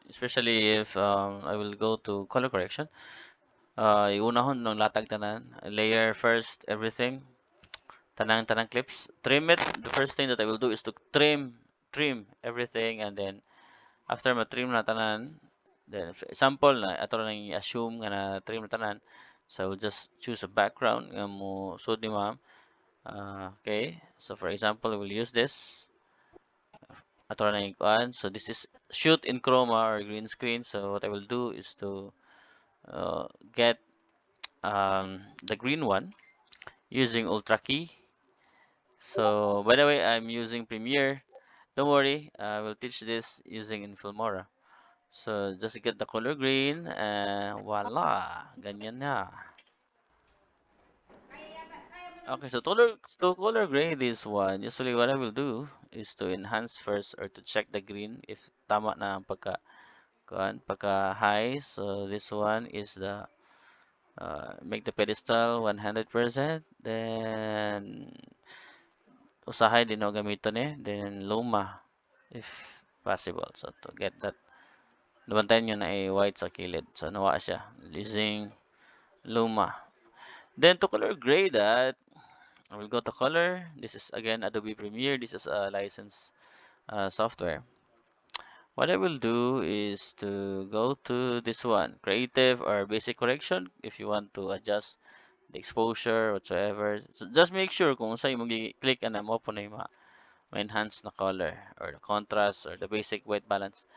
especially if I will go to color correction. Iunahon ng latag tanan. Layer first everything. Tanang clips. Trim it. The first thing that I will do is to trim everything, and then after ma-trim na tanan, then sample na ato na i-assume nga na trim na tanan. So just choose a background nga mo sud ni ma'am. Okay. So for example, I will use this. Ato na yung kuan. So this is shoot in chroma or green screen. So what I will do is to get the green one using ultra key. So by the way, I'm using Premiere. Don't worry, I will teach this using in Filmora. So just get the color green and voila, ganyan na. Okay, so to color grade this one, usually what I will do is to enhance first or to check the green if tama na ang pagka high. So this one is the make the pedestal 100%, then usahay din ako gamiton then luma if possible. So to get that, nabantayan nyo na white sa kilid. So nawa siya using luma. Then to color grade that, I will go to color. This is again Adobe Premiere. This is a licensed software. What I will do is to go to this one, creative or basic correction, if you want to adjust the exposure whatsoever. So just make sure kung saan mo click na mo po na yung ma-enhance na color or the contrast or the basic white balance.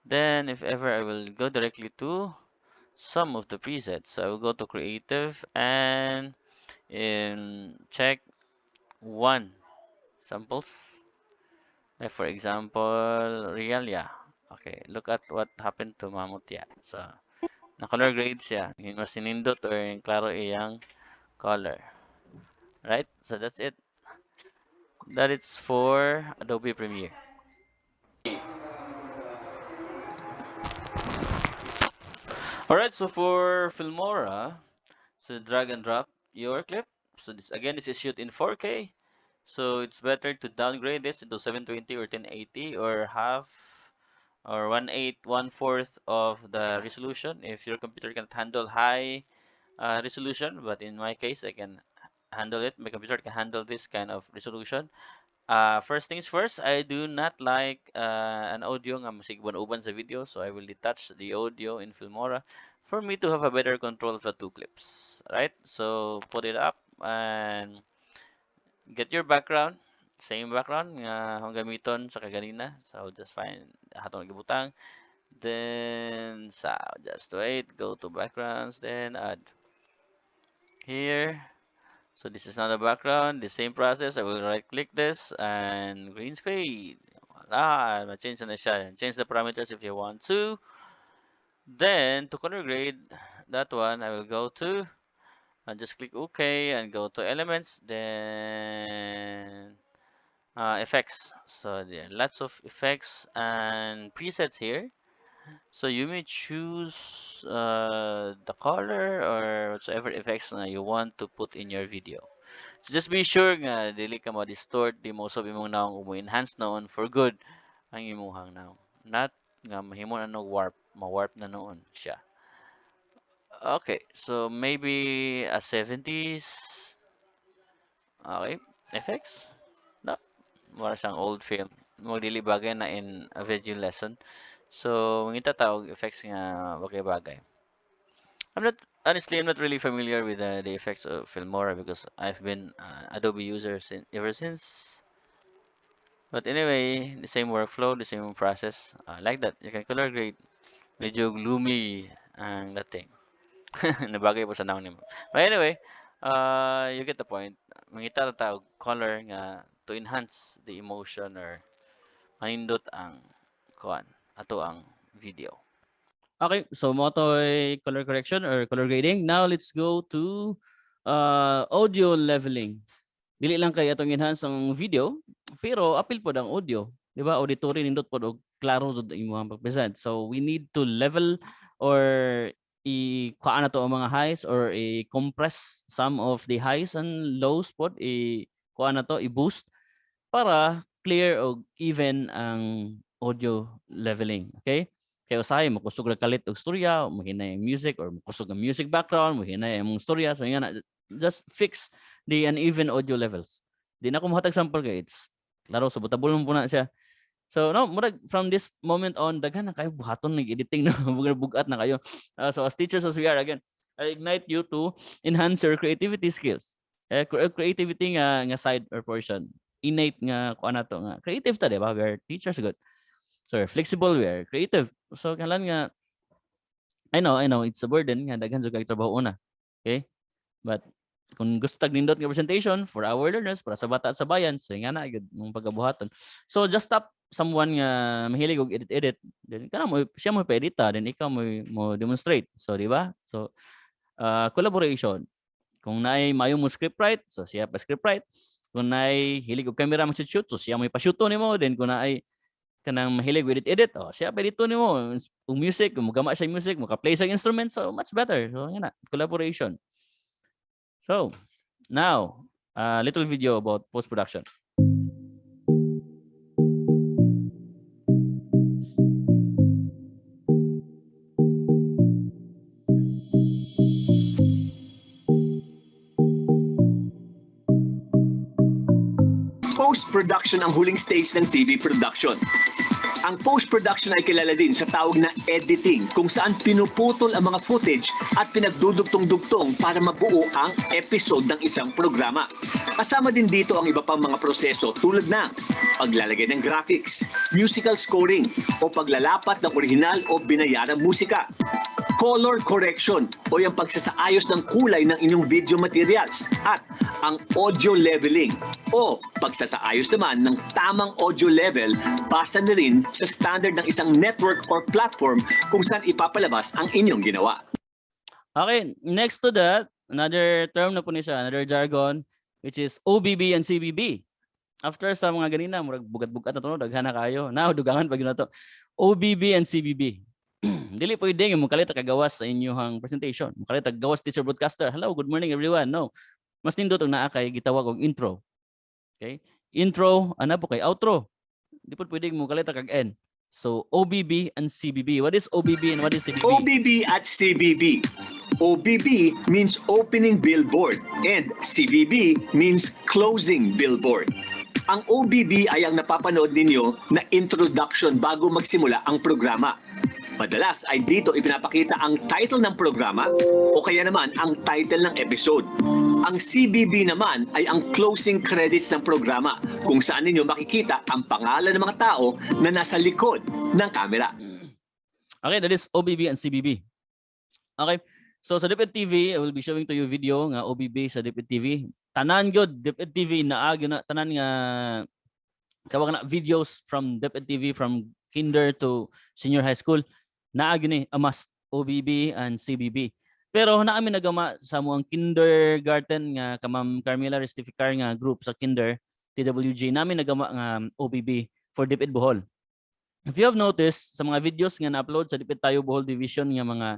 Then if ever I will go directly to some of the presets. I will go to creative and check one samples. Like for example, Realia. Okay, look at what happened to Mamutya. So, na-color grade siya. Yung mas sinindot or yung klaro iyang color. Right? So, that's it. That is for Adobe Premiere. Alright, so for Filmora, so drag and drop your clip. So this again, this is shoot in 4K. So it's better to downgrade this into 720 or 1080 or half or 1/8, 1/4 of the resolution if your computer can handle high resolution. But in my case, I can handle it. My computer can handle this kind of resolution. First things first, I do not like an audio nga masigban-uban sa video, so I will detach the audio in Filmora for me to have a better control of the two clips. Right? So put it up and get your background. Same background nga akong gamiton sa kaganina. So just find hatong gibutang. Then just wait, go to backgrounds, then add here. So this is not a background, the same process. I will right click this and green screen. Voila, change na siya. Change the parameters if you want to. Then to color grade that one, I will go to and just click OK and go to elements, then effects. So there are lots of effects and presets here. So you may choose the color or whatsoever effects na you want to put in your video. So just be sure nga dili ka ma-distort, di mo usab imong naong umo-enhance noon for good ang imuhang naong. Not nga mahimo na warp, ma-warp na noon siya. Okay, so maybe a 70s. Okay, effects. No, mura siyang old film. Magdili bagay na in a video lesson. So, mangita tawag effects nga bagay-bagay. I'm not really familiar with the effects of Filmora because I've been Adobe user ever since. But anyway, the same workflow, the same process. Like that, you can color grade. Medyo gloomy ang dating. Nabagay po sa noun nimo. But anyway, you get the point. Mangita tawag color nga to enhance the emotion or manindot ang kuan ato ang video. Okay, so mo to'y color correction or color grading. Now let's go to audio leveling. Dili lang kay atong enhance ang video, pero apil pod ang audio, di ba? Auditory nindot pod og klaro jud imong pag-present. So we need to level or i-kuha na to ang mga highs or i-compress some of the highs and lows pod, i-kuha na to, i-boost para clear o even ang audio leveling. Okay? Kaya usahay mo kusog ra kalit og storya, mahinay ang music or kusog ang music background, mahinay ang storya. So nga na, just fix the uneven audio levels. Di na ko mohatag sample kay it's klaro so butabol mo na siya. So no, murag from this moment on daghan na kayo buhaton ng editing na bugat na kayo. So as teachers as we are again, I ignite you to enhance your creativity skills. Creativity nga side or portion. Innate nga kuan nato nga creative ta, di ba? We are teachers good. So we're flexible, we are creative. So kalan nga I know it's a burden nga daghan jud kay trabaho una. Okay? But kung gusto tag nindot nga presentation for our learners para sa bata at sa bayan, so nga na gyud mong pagabuhaton. So just stop someone nga mahilig og edit then kana mo siya mo pa-edita then ikaw mo demonstrate. So di ba? So collaboration. Kung naay mayo mo script write, so siya pa script write. Kung naay hilig og camera mo shoot, so siya mo pa-shooto nimo. Then kung naay kanang mahilig with edit, oh siya pa dito nimo. Kung music, kung magama siya music, maka-play sa instrument, so much better. So yan na, collaboration. So now, a little video about post-production. Post-production ang huling stage ng TV production. Ang post-production ay kilala din sa tawag na editing, kung saan pinuputol ang mga footage at pinagdudugtong-dugtong para mabuo ang episode ng isang programa. Kasama din dito ang iba pang mga proseso tulad ng paglalagay ng graphics, musical scoring, o paglalapat ng orihinal o binayarang musika. Color correction o yung pagsasaayos ng kulay ng inyong video materials at ang audio leveling o pagsasaayos naman ng tamang audio level base na rin sa standard ng isang network or platform kung saan ipapalabas ang inyong ginawa. Okay, next to that, another term na po niya siya, another jargon, which is OBB and CBB. After sa mga ganina, murag bugat-bugat na to, daghana kayo. Now, dugangan pag yun na to. OBB and CBB. Dili pwede nga mukalit kagawas sa inyong presentation. Mukalit kagawas teacher broadcaster. Hello, good morning everyone. No. Mas nindot ang naa kay gitawag og intro. Okay? Intro, ana po kay outro. Di po pwede mukalit kag end. So OBB and CBB. What is OBB and what is CBB? OBB at CBB. OBB means opening billboard and CBB means closing billboard. Ang OBB ay ang napapanood ninyo na introduction bago magsimula ang programa. Madalas ay dito ipinapakita ang title ng programa o kaya naman ang title ng episode. Ang CBB naman ay ang closing credits ng programa kung saan ninyo makikita ang pangalan ng mga tao na nasa likod ng camera. Okay, that is OBB and CBB. Okay, so sa DepEd TV, I will be showing to you video nga OBB sa DepEd TV. Tanan gyud DepEd TV na tanan nga kawag na videos from DepEd TV from kinder to senior high school. Naagi ni amas OBB and CBB. Pero naamin nagama sa muang kindergarten nga kamam Carmela Restificar nga group sa kinder TWG namin nagama nga OBB for DepEd Bohol. If you have noticed sa mga videos nga na-upload sa DepEd Tayo Bohol Division nga mga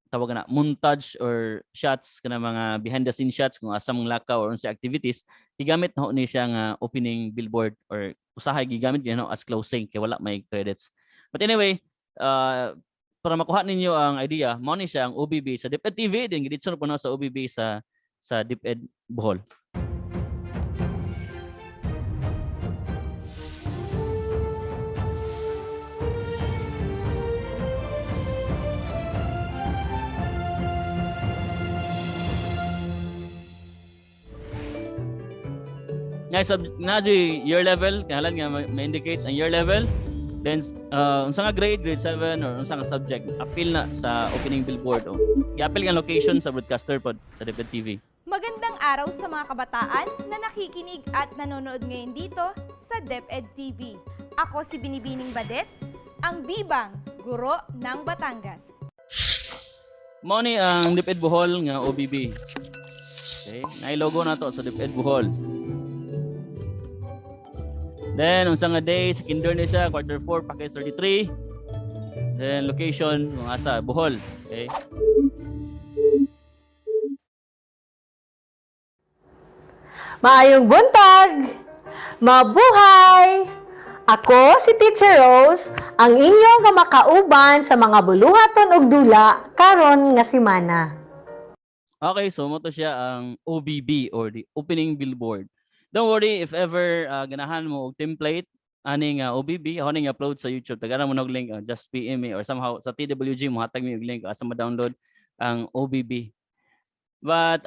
tawag na montage or shots kana mga behind the scene shots kung asa mong lakaw or unsa activities, gigamit na ni siya nga opening billboard or usahay gigamit gyud as closing kay wala may credits. But anyway, para makuha ninyo ang idea, mao ni siya ang OBB sa DepEd TV, din giditso na po na sa OBB sa DepEd Bohol. Na year level, kahalan nga ma-indicate ang year level. Then unsa nga grade 7 or unsa nga subject appeal na sa opening billboard o i-appeal nga location sa broadcaster pod sa DepEd TV. Magandang araw sa mga kabataan na nakikinig at nanonood ngayon dito sa DepEd TV. Ako si Binibining Badet, ang bibang guro ng Batangas. Mao ni ang DepEd Bohol nga OBB. Okay, nai-logo na to sa DepEd Bohol. Then, unsa nga day, sa kinder ni siya, quarter 4, package 33. Then, location, kung asa, Bohol. Okay. Maayong buntag! Mabuhay! Ako si Teacher Rose, ang inyo nga makauban sa mga buluhaton ug dula karon nga semana. Okay, so mo to siya ang OBB or the opening billboard. Don't worry if ever ganahan mo og template ani nga OBB, ako ning upload sa YouTube. Tagara mo og link, just PM me or somehow sa TWG mo hatag mi og link asa ma-download ang OBB. But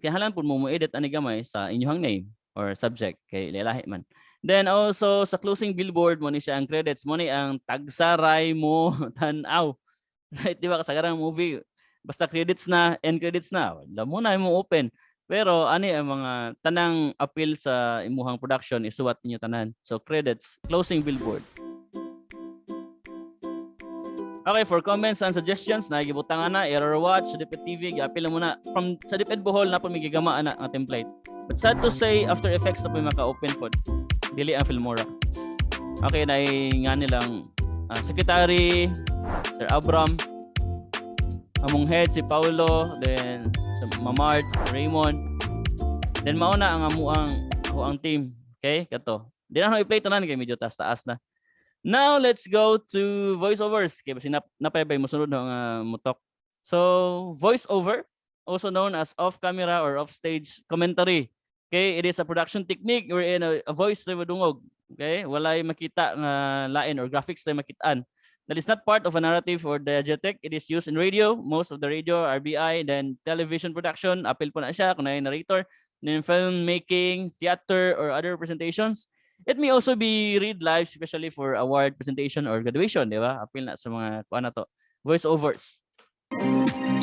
kinahanglan pud mo edit ani gamay sa inyong name or subject kay lelahi man. Then also sa closing billboard mo ni siya ang credits mo ni ang tagsaray mo tan-aw. Right, di ba kasagarang movie Basta credits na, end credits na, wala mo na mo open. Pero ani ang mga tanang appeal sa imuhang production isuwat ninyo tanan. So credits, closing billboard. Okay, for comments and suggestions, nagibutangan na, error watch, sa DepEd TV, gi-appeal mo na. From sa DepEd Bohol na po may gigamaan na ang template. But sad to say, After Effects na po may maka-open po. Dili ang Filmora. Okay, na nga nilang Secretary, Sir Abram, among head si Paulo, then si Mamart, Raymond. Then mauna ang ang team. Okay, kato. Di na i-play tanan kay medyo taas-taas na. Now let's go to voiceovers. Okay, basi napayabay mo sunod ng mutok. So voiceover, also known as off-camera or off-stage commentary. Okay, it is a production technique wherein a voice na madungog. Okay, walay makita nga lain or graphics na makitaan. That is not part of a narrative or diegetic. It is used in radio, most of the radio, RBI, then television production, appeal po na siya kung na narrator, then filmmaking, theater, or other presentations. It may also be read live, especially for award presentation or graduation, di ba? Appeal na sa mga kuan na to. Voiceovers.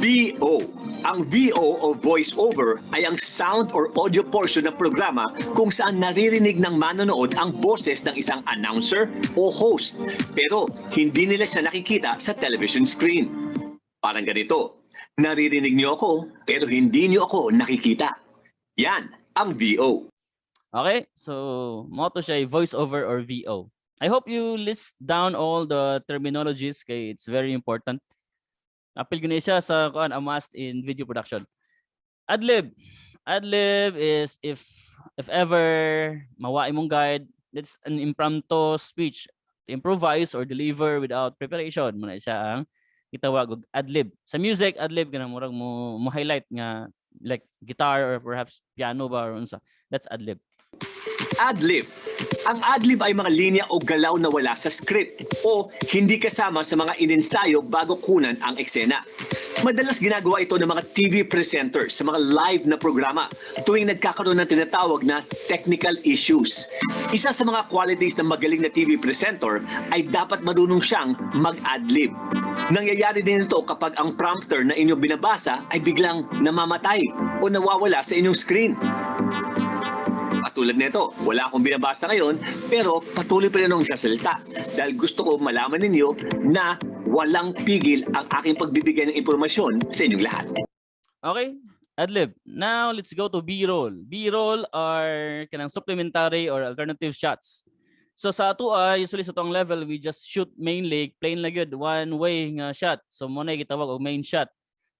VO. Ang VO o voice-over ay ang sound or audio portion ng programa kung saan naririnig ng manonood ang boses ng isang announcer o host. Pero hindi nila siya nakikita sa television screen. Parang ganito, naririnig niyo ako pero hindi niyo ako nakikita. Yan ang VO. Okay, so motto siya voiceover or VO. I hope you list down all the terminologies kay it's very important. Appeal gani siya sa kuan a must in video production. Adlib. Adlib is if ever mawai mong guide, it's an impromptu speech. Improvise or deliver without preparation. Muna siya ang gitawag og adlib. Sa music, adlib kanang murag mo highlight nga like guitar or perhaps piano ba or unsa. That's adlib. Adlib. Ang adlib ay mga linya o galaw na wala sa script o hindi kasama sa mga inensayo bago kunan ang eksena. Madalas ginagawa ito ng mga TV presenters sa mga live na programa tuwing nagkakaroon ng tinatawag na technical issues. Isa sa mga qualities ng magaling na TV presenter ay dapat marunong siyang mag-adlib. Nangyayari din ito kapag ang prompter na inyong binabasa ay biglang namamatay o nawawala sa inyong screen. Tulad nito, wala akong binabasa ngayon pero patuloy pa rin akong sasalita dahil gusto ko malaman ninyo na walang pigil ang aking pagbibigay ng impormasyon sa inyong lahat. Okay, adlib. Now let's go to B-roll. B-roll are kanang supplementary or alternative shots. So sa ato usually sa tong level we just shoot mainly plain lang yun, one way nga shot. So mo na gitawag og main shot.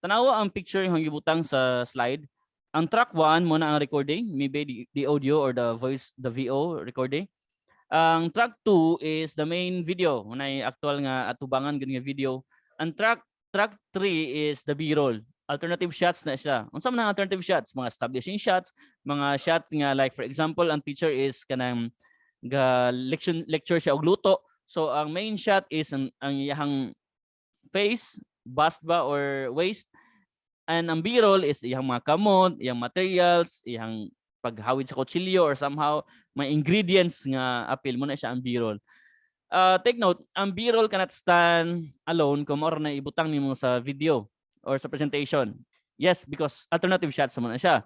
Tanawa ang picture yung gibutang sa slide. Ang track 1 muna ang recording, maybe the audio or the voice, the VO recording. Ang track 2 is the main video, munay actual nga atubangan gani nga video. Ang track 3 is the B-roll. Alternative shots na siya. Unsa man ang alternative shots? Mga establishing shots, mga shots nga like for example, ang teacher is kanang lecture siya og luto. So ang main shot is ang iyang face, bust ba or waist. And ang B-roll is iyang mga kamot, iyang materials, iyang paghawid sa kutsilyo or somehow may ingredients nga appeal mo na siya ang B-roll. Take note, ang B-roll cannot stand alone kung mao na ibutang nimo sa video or sa presentation. Yes, because alternative shots mo na siya.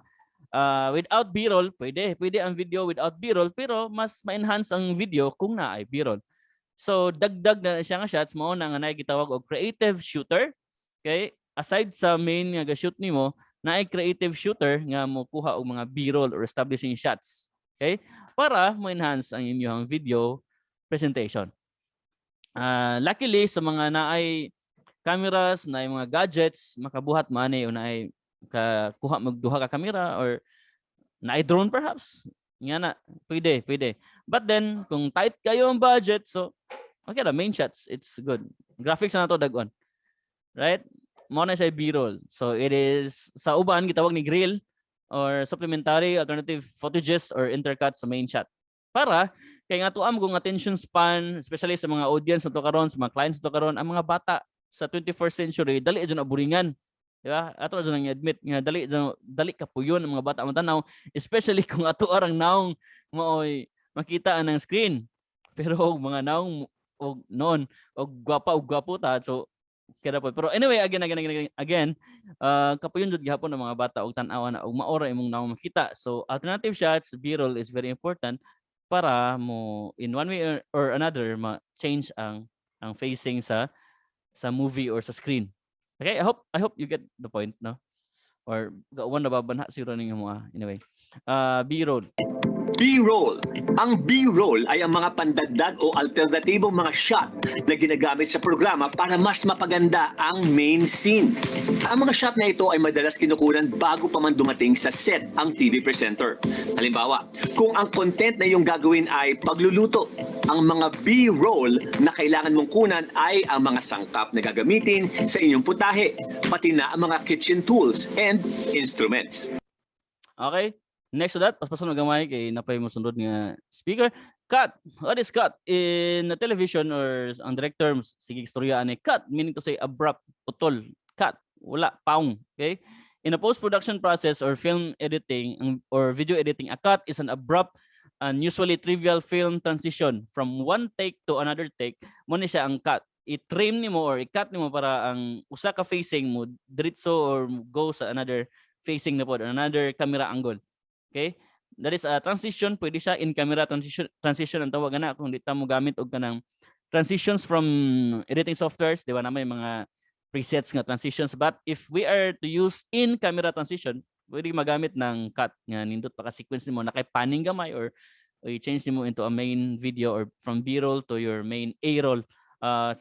Without B-roll, pwede ang video without B-roll pero mas ma-enhance ang video kung na ay B-roll. So dagdag na siya nga shots mo na nga gitawag og creative shooter. Okay? Aside sa main nga ga-shoot nimo, na ay creative shooter nga mo kuha og mga B-roll or establishing shots. Okay? Para mo-enhance ang inyong video presentation. Luckily sa mga naay cameras, naay mga gadgets, makabuhat man o naay kuha mag duha ka camera or naay drone perhaps. Nga na, pwede. But then kung tight kayo ang budget, so okay ra main shots, it's good. Graphics na to dag-on. Right? Mo na siya B-roll. So it is sa uban gitawag ni grill or supplementary alternative footages or intercut sa main shot. Para kay nga tuam kung attention span especially sa mga audience na to karon, sa mga clients to karon, ang mga bata sa 21st century dali jud aburingan. Di ba? Ato jud nang admit nga dali kapuyon ang mga bata matanaw, especially kung ato arang naong mooy makita ang screen. Pero mga naong og noon og gwapo ta so Kaya po. Pero anyway, again, kapuyon jud gihapon ng mga bata og tan-awa na og maora imong naong makita. So alternative shots, B-roll is very important para mo in one way or another ma-change ang facing sa movie or sa screen. Okay, I hope you get the point, no? Or one na babanha siguro ninyo mo anyway. B-roll. B-roll. Ang B-roll ay ang mga pandagdag o alternatibong mga shot na ginagamit sa programa para mas mapaganda ang main scene. Ang mga shot na ito ay madalas kinukunan bago pa man dumating sa set ang TV presenter. Halimbawa, kung ang content na iyong gagawin ay pagluluto, ang mga B-roll na kailangan mong kunan ay ang mga sangkap na gagamitin sa inyong putahe, pati na ang mga kitchen tools and instruments. Okay? Next to that, paspason magamay kay napay mo sundod nga speaker. Cut. What is cut? In the television or ang director, sige istorya ani cut, meaning to say abrupt, putol, cut, wala, paung. Okay? In a post-production process or film editing or video editing, a cut is an abrupt and usually trivial film transition from one take to another take. Mo ni siya ang cut. I-trim nimo or i-cut nimo para ang usa ka facing mo diretso or go sa another facing na pod, another camera angle. Okay? That is a transition, pwede siya in camera transition ang tawag na kung di ta mo gamit og kanang transitions from editing softwares, di ba na may mga presets nga transitions, but if we are to use in camera transition, pwede magamit ng cut nga nindot pa ka sequence nimo na kay panning gamay or i-change nimo into a main video or from B-roll to your main A-roll.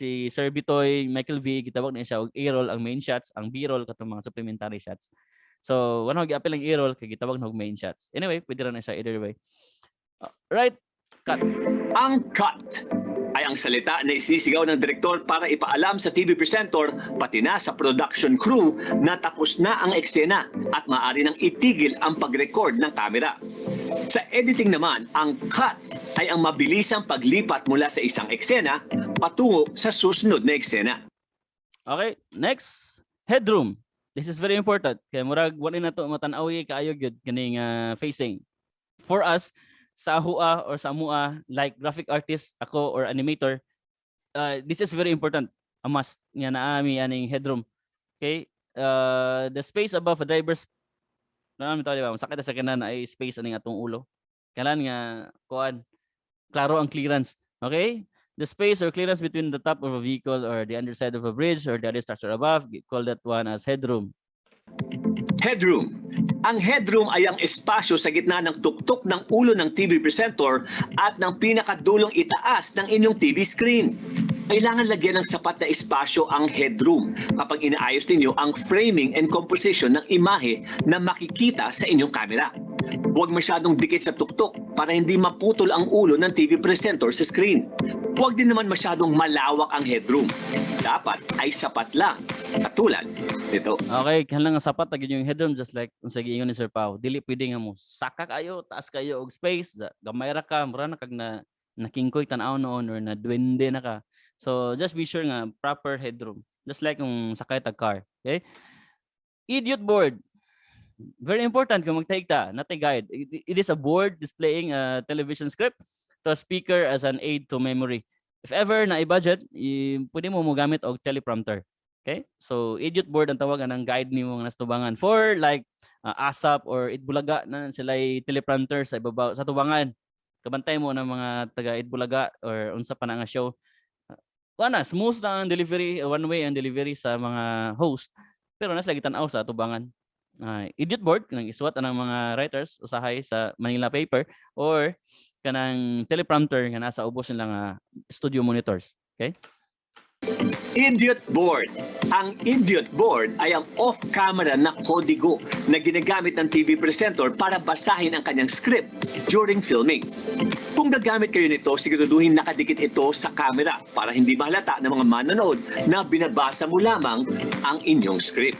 Si Sir Bitoy, Michael V, gitawag na siya og A-roll ang main shots, ang B-roll katong mga supplementary shots. So, wala ko gi-apply lang A-roll kay gitawag na og main shots. Anyway, pwede ra na siya either way. Right? Cut. Ang cut ay ang salita na isisigaw ng direktor para ipaalam sa TV presenter pati na sa production crew na tapos na ang eksena at maaari nang itigil ang pag-record ng kamera. Sa editing naman, ang cut ay ang mabilisang paglipat mula sa isang eksena patungo sa susunod na eksena. Okay, next, headroom. This is very important. Kaya murag wala na to matanawi kaayo gyud kining facing. For us, sa hua or sa mua, like graphic artist ako or animator, this is very important. A must nga naami aning headroom. Okay? The space above a driver's sakit sa kanan ay space aning atong ulo. Kailan nga kuan klaro ang clearance. Okay? The space or clearance between the top of a vehicle or the underside of a bridge or the other structure above, call that one as headroom. Headroom. Ang headroom ay ang espasyo sa gitna ng tuktok ng ulo ng TV presenter at ng pinakadulong itaas ng inyong TV screen. Kailangan lagyan ng sapat na espasyo ang headroom kapag inaayos ninyo ang framing and composition ng imahe na makikita sa inyong kamera. Huwag masyadong dikit sa tuktok para hindi maputol ang ulo ng TV presenter sa screen. Huwag din naman masyadong malawak ang headroom. Dapat ay sapat lang, katulad nito. Okay, kailangan nga sapat agad yung headroom just like kung sa giingon ni Sir Pao. Dili pwede nga mo saka kayo, taas kayo og space, gamay ra ka, mura na kag na nakingkoy tan-aw noon or na duwende na ka. So just be sure nga proper headroom. Just like kung sakay tag car, okay? Idiot board. Very important kung magtake ta, not a guide. It is a board displaying a television script to a speaker as an aid to memory. If ever na i-budget, pwede mo gamit og teleprompter. Okay? So idiot board ang tawagan ng guide nimo nga nastubangan for like ASAP or Itbulaga na sila teleprompter sa ibabaw sa tubangan. Kabantay mo ng mga taga Itbulaga or unsa pa na nga show. Wala, smooth na ang delivery, one way ang delivery sa mga host. Pero nasa lagi tan-aw sa tubangan. Idiot board kanang isuwat anang mga writers usahay sa Manila paper or kanang teleprompter nga nasa ubos nila studio monitors. Okay? Idiot board. Ang idiot board ay ang off-camera na kodigo na ginagamit ng TV presenter para basahin ang kanyang script during filming. Kung gagamit kayo nito, siguraduhin nakadikit ito sa camera para hindi mahalata ng mga manonood na binabasa mo lamang ang inyong script.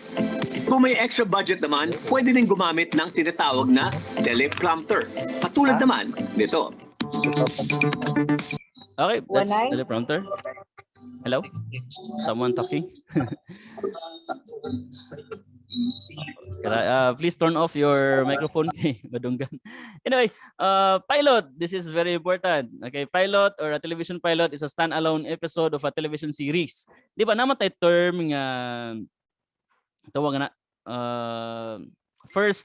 Kung may extra budget naman, pwede din gumamit ng tinatawag na teleprompter. Patulad naman nito. Okay, that's teleprompter. Hello? Someone talking? Please turn off your microphone. Badunggan. Anyway, pilot. This is very important. Okay, pilot or a television pilot is a standalone episode of a television series. Di ba naman tayo term nga tawag na first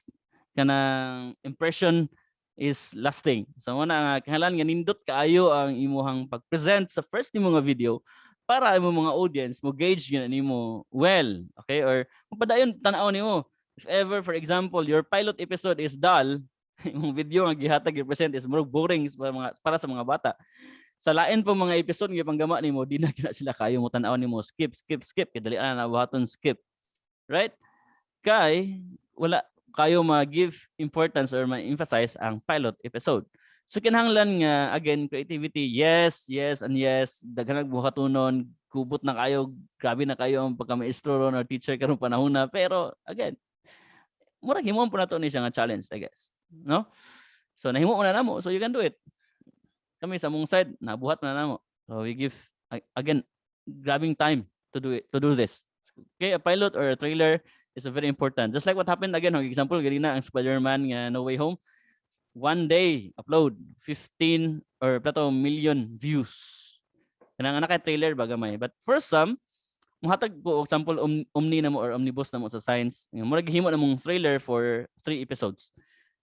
kanang impression is lasting. So muna kinahanglan nga nindot kaayo ang imuhang pag-present sa first nimo nga video para imo mga audience mo gauge gyud nimo well, okay? Or mapadayon tan-aw nimo. If ever for example your pilot episode is dull, imong video nga gihatag i-present is murag boring para sa mga bata. Sa lain pa mga episode nga panggama nimo, di na kina sila kayo mo tan-aw nimo skip kay dali na buhaton skip. Right? Kay wala kayo ma-give importance or ma-emphasize ang pilot episode. So kinahanglan nga again creativity, yes and yes, daghan nagbuhatunon, kubot na kayo, grabe na kayo ang pagka-maestro ron or teacher karong panahon na, pero again murag himon po nato ni siya nga challenge, I guess, no? So nahimo na namo, so you can do it. Kami sa mong side nabuhat na namo. So we give again grabbing time to do this. Okay, a pilot or a trailer is very important. Just like what happened again, for example, ganina ang Spider-Man nga No Way Home, one day upload 15 or plato million views. Kanang anak trailer bagamay. But for some, muhatag ko example omni na mo or omnibus na mo sa science, murag himo na mong trailer for 3 episodes.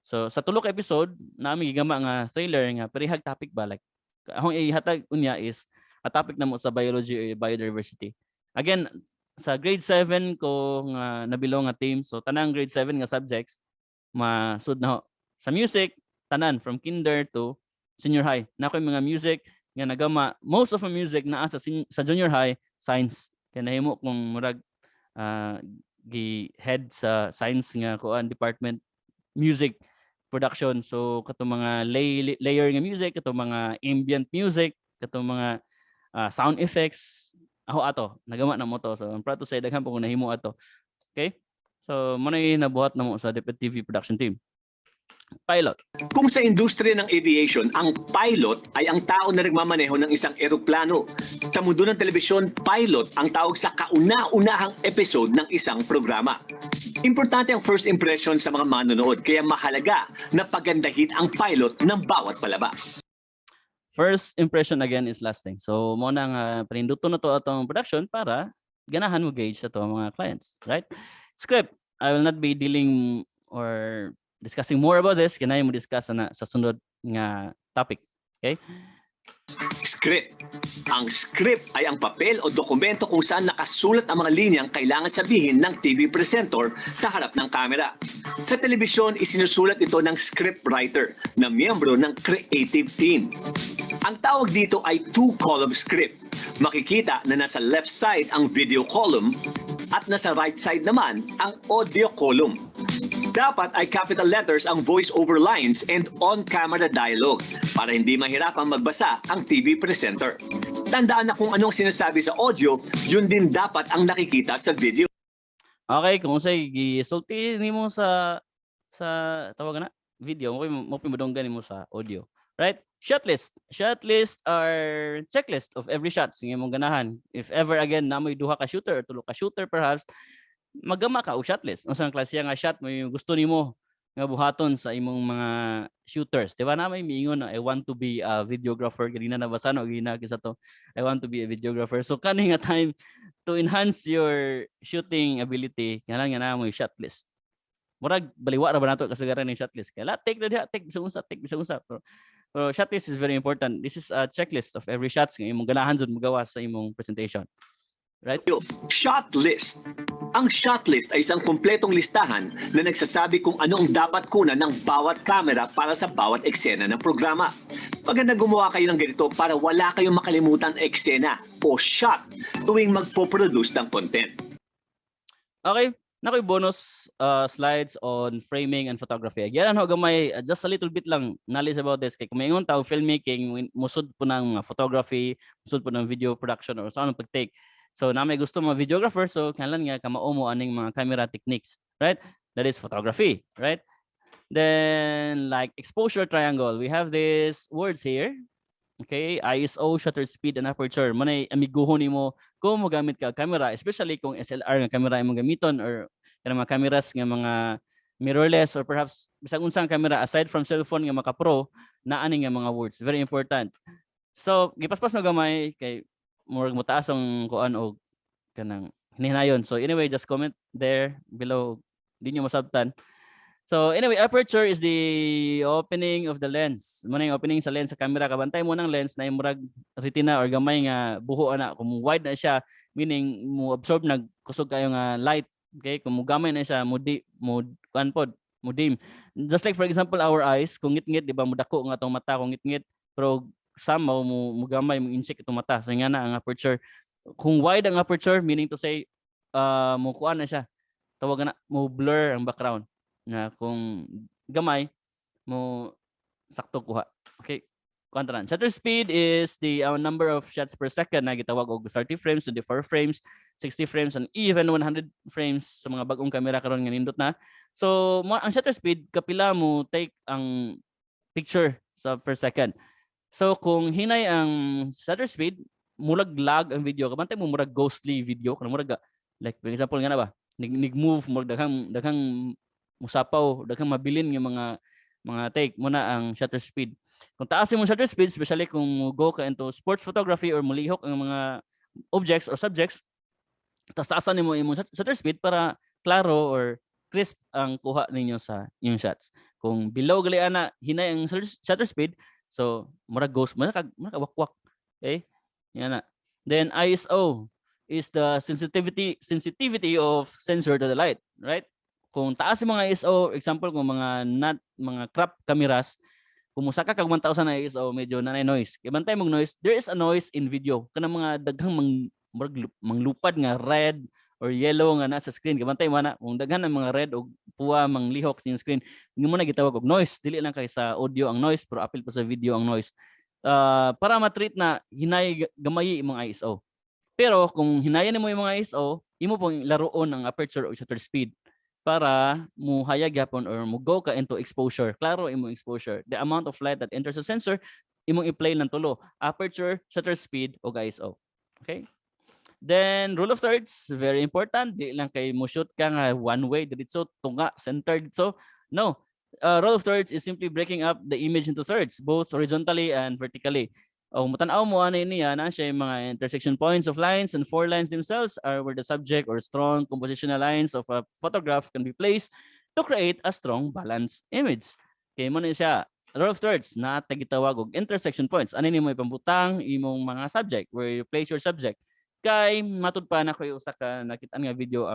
So sa tulok episode nami gigama nga trailer nga parihag topic ba like akong ihatag unya is a topic na mo sa biology or biodiversity. Again, sa grade 7 ko nga nabilong nga team, so tanang grade 7 nga subjects masud na ho. Sa music tanan from kinder to senior high. Na koy mga music nga nagama, most of the music naa sa junior high science. Kaya nahimo kong murag gi-head sa science nga kuan department music production. So katong mga layer nga music, katong mga ambient music, katong mga sound effects, ako ato nagama na mo to. So I'm proud to say daghan po kung nahimo ato. Okay? So mo na nabuhat na mo sa DepEd TV production team. Pilot. Kung sa industriya ng aviation, ang pilot ay ang tao na nagmamaneho ng isang eroplano. Sa mundo ng telebisyon, pilot ang tawag sa kauna-unahang episode ng isang programa. Importante ang first impression sa mga manonood, kaya mahalaga na pagandahin ang pilot ng bawat palabas. First impression again is lasting. So mo nang paninduto na to atong production para ganahan mo gauge ato mga clients, right? Script. I will not be dealing or discussing more about this. Kinaya mo discuss na sa sunod nga topic. Okay? Script. Ang script ay ang papel o dokumento kung saan nakasulat ang mga linyang kailangan sabihin ng TV presenter sa harap ng kamera. Sa telebisyon, isinusulat ito ng script writer na miyembro ng creative team. Ang tawag dito ay two-column script. Makikita na nasa left side ang video column at nasa right side naman ang audio column. Dapat ay capital letters ang voice-over lines and on-camera dialogue para hindi mahirapang magbasa ang TV presenter. Tandaan na kung anong sinasabi sa audio, yun din dapat ang nakikita sa video. Okay, kung say gisulti nimo sa tawag na video, mo pimadonggan nimo sa audio. Right? Shot list. Shot list are checklist of every shot sa imong ganahan. If ever again namoy duha ka shooter or tulo ka shooter perhaps, magama ka og shot list. Unsang klase nga shot mo gusto nimo nga buhaton sa imong mga shooters. Di ba na may miingon na I want to be a videographer. Ganina nabasa no ginagi sa to. I want to be a videographer. So kani nga time to enhance your shooting ability, kinahanglan nga na mo shot list. Murag baliwa ra ba nato kasagaran ng shot list. Kaya take na diha, take bisag unsa. Pero shot list is very important. This is a checklist of every shots nga imong ganahan jud magawa sa imong presentation. Right? Shot list. Ang shot list ay isang kumpletong listahan na nagsasabi kung ano ang dapat kunan ng bawat camera para sa bawat eksena ng programa. Maganda gumawa kayo ng ganito para wala kayong makalimutan eksena o shot tuwing magpo-produce ng content. Okay, nakoy bonus slides on framing and photography. Again, ho gamay just a little bit lang knowledge about this kay kung mayngon taw filmmaking musud po ng photography, musud po ng video production or sa anong pag-take. So na may gusto mga videographer, so kailan nga kamao mo aning mga camera techniques, right? That is photography, right? Then like exposure triangle, we have these words here. Okay, ISO, shutter speed, and aperture. Manay amiguhon nimo kung mo gamit ka camera, especially kung SLR nga camera imong gamiton or kanang mga cameras nga mga mirrorless or perhaps bisag unsang camera aside from cellphone nga maka pro naa ni nga mga words, very important. So gipaspas na gamay kay murag mutaas ang kuan og kanang hinihinayon. So anyway, just comment there below, di nyo masabtan. So anyway, aperture is the opening of the lens. Muna yung opening sa lens sa camera. Kabantay mo ng lens na yung murag retina or gamay nga buho ana. Kung wide na siya, meaning mo absorb nagkusog kayo nga light. Okay, kung mo gamay na siya, mo dim. Just like for example our eyes, kung ngit-ngit, di ba mo dako nga tong mata, kung ngit-ngit, pero somehow mo gamay mo incheck itong mata. So nga na ang aperture. Kung wide ang aperture, meaning to say mo kuan na siya. Tawag na mo blur ang background. Na kung gamay mo sakto kuha. Okay. Kuan shutter speed is the number of shots per second na gitawag og 30 frames, 24 frames, 60 frames and even 100 frames sa mga bagong kamera karon nga nindot na. So ang shutter speed kapila mo take ang picture sa per second. So kung hinay ang shutter speed, murag lag ang video, kabantay mo murag ghostly video, kanang murag like for example nga na ba, nig-move murag daghang musapaw, daghang mabilin nga mga take mo na ang shutter speed. Kung taas mo shutter speed, especially kung go ka into sports photography or mulihok ang mga objects or subjects, taasan nimo imong shutter speed para klaro or crisp ang kuha ninyo sa inyong shots. Kung below gali ana hinay ang shutter speed, so murag ghost, murag wakwak. Okay? Yan na. Then ISO is the sensitivity of sensor to the light, right? Kung taas yung mga ISO, example kung mga crop cameras, kung musa ka kag 1,000 na ISO, medyo nanay noise. Kaya bantay mong noise, there is a noise in video. Kanang mga daghang manglupad nga red or yellow nga nasa screen. Kaya bantay mo na, kung daghan ang mga red o puwa manglihok sa screen, hindi mo na gitawag og noise. Dili lang kay sa audio ang noise, pero apil pa sa video ang noise. Para ma-treat na hinay gamay imong ISO. Pero kung hinayan mo yung mga ISO, imo pong laruon ang aperture o shutter speed para mo hayag yapon or mo go ka into exposure. Klaro imong exposure. The amount of light that enters the sensor, imong i-play ng tulo. Aperture, shutter speed, o ISO. Okay? Then, rule of thirds, very important. Di lang kay mo shoot ka nga one way, diretso, tunga, center, so no. Rule of thirds is simply breaking up the image into thirds, both horizontally and vertically. Matanaw mo ano niya na siya yung mga intersection points of lines and four lines themselves are where the subject or strong compositional lines of a photograph can be placed to create a strong balanced image. Okay mo na siya. Rule of thirds na tagitawag og intersection points. Ano ni mo ipambutang imong mga subject where you place your subject. Kay matud pa na koy usa ka nakita nga video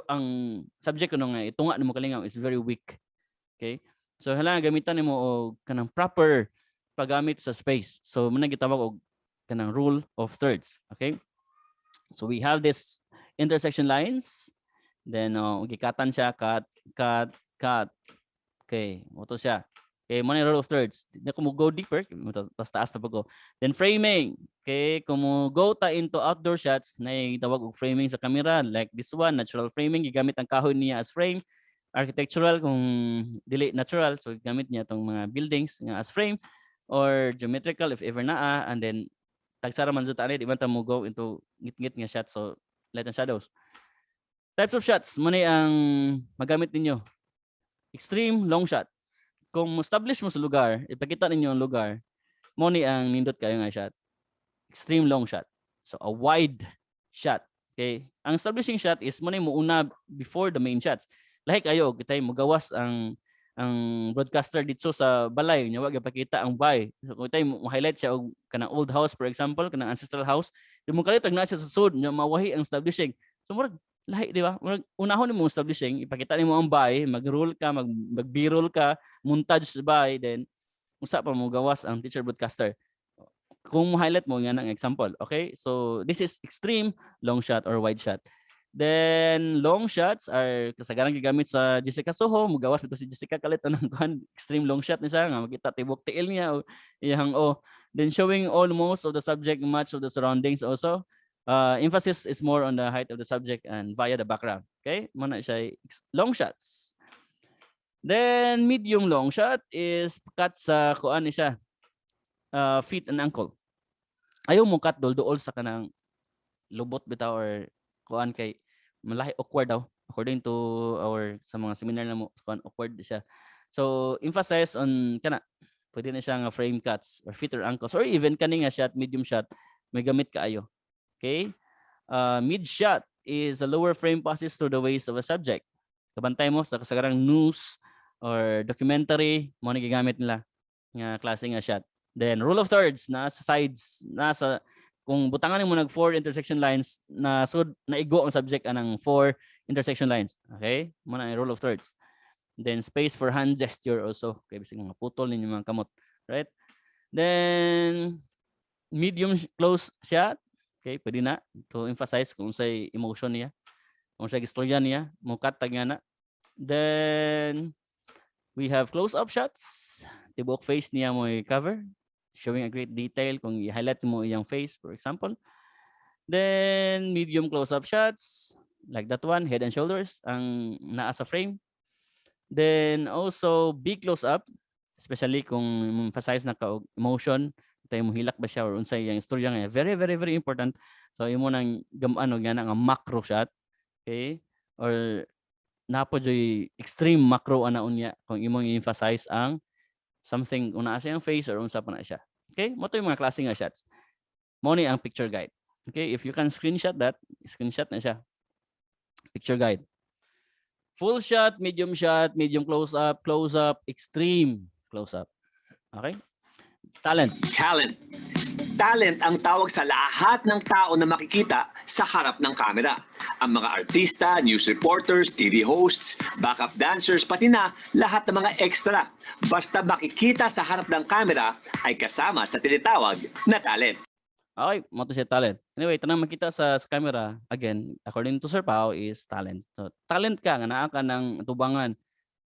ang subject kuno nga itunga nimo kalingaw is very weak. Okay? So hala gamitan nimo og kanang proper paggamit sa space. So muna gitawag og kanang rule of thirds. Okay? So we have this intersection lines. Then gikatan siya cut. Okay, moto siya. Okay, mo rule of thirds. Na kung go deeper, taas na pag-go. Then framing. Okay, kung go ta into outdoor shots, na tawag og framing sa camera like this one, natural framing, gigamit ang kahoy niya as frame. Architectural kung dili natural, so gamit niya tong mga buildings nga as frame or geometrical if ever naa, and then tagsara man jud ani di man ta mo go into ngit-ngit nga shots, so light and shadows. Types of shots mo ang magamit ninyo. Extreme long shot. Kung mo-establish mo sa lugar, ipakita ninyo ang lugar, mo ni ang nindot kayo nga shot. Extreme long shot. So a wide shot. Okay? Ang establishing shot is mo una before the main shots. Lahi kayo kitay mogawas ang broadcaster dito sa balay nya wag ipakita ang bay. So kung tay mo highlight siya og kanang old house for example, kanang ancestral house, di mo kalit na siya sa sud nya mawahi ang establishing. So murag lahi di ba? Murag unahon nimo establishing, ipakita nimo ang bay, mag-roll ka, mag-b-roll ka, montage sa bay, then usa pa mo gawas ang teacher broadcaster. Kung mo highlight mo nga ng example, okay? So this is extreme long shot or wide shot. Then long shots are kasagaran gigamit sa Jessica Soho, mugawas bito si Jessica kalit anang kuan extreme long shot ni siya nga makita tibok tiil niya o iyang then showing almost of the subject, much of the surroundings also. Emphasis is more on the height of the subject and via the background. Okay? Muna siya long shots. Then medium long shot is cut sa kuan ni siya. Feet and ankle. Ayaw mo cut dol sa kanang lubot bitaw or kuan kay malahi awkward daw. according to our sa mga seminar na mo awkward siya. So emphasize on kana pwede na siya nga frame cuts or fit or angles or even kani nga shot, medium shot, may gamit kaayo. Okay? Mid shot is a lower frame passes through the waist of a subject. Kabantay mo sa kasagarang news or documentary mo na gigamit nila nga klase nga shot. Then rule of thirds na sa sides, nasa kung butangan mo nag 4 intersection lines na so naigo ang subject anang 4 intersection lines. Okay? Mo na rule of thirds. Then space for hand gesture also. Okay, bisig mga putol ninyo mga kamot, right? Then medium close shot. Okay, pwede na to emphasize kung say emotion niya, kung say istorya niya, mukat tag na. Then we have close up shots. Tibok face niya mo cover, showing a great detail kung i-highlight mo iyang face, for example. Then medium close up shots like that one, head and shoulders ang naa sa frame. Then also big close up, especially kung emphasize na ka emotion, tayo mo hilak ba siya or unsay yang istorya nga, very very very important. So imo nang gamano nga nga macro shot, okay? Or napo joy extreme macro ana unya kung imong i-emphasize ang something una sa yung face or unsa pa na siya. Okay? Mo to yung mga klase nga shots. Mo ni ang picture guide. Okay? If you can screenshot that, screenshot na siya. Picture guide. Full shot, medium close up, extreme close up. Okay? Talent. Talent ang tawag sa lahat ng tao na makikita sa harap ng kamera. Ang mga artista, news reporters, TV hosts, backup dancers, pati na lahat ng mga extra. Basta makikita sa harap ng kamera ay kasama sa tinatawag na talent. Okay, mo to siya talent. Anyway, tanang makita sa camera, again, according to Sir Pao, is talent. So, talent ka, nga naa ka ng tubangan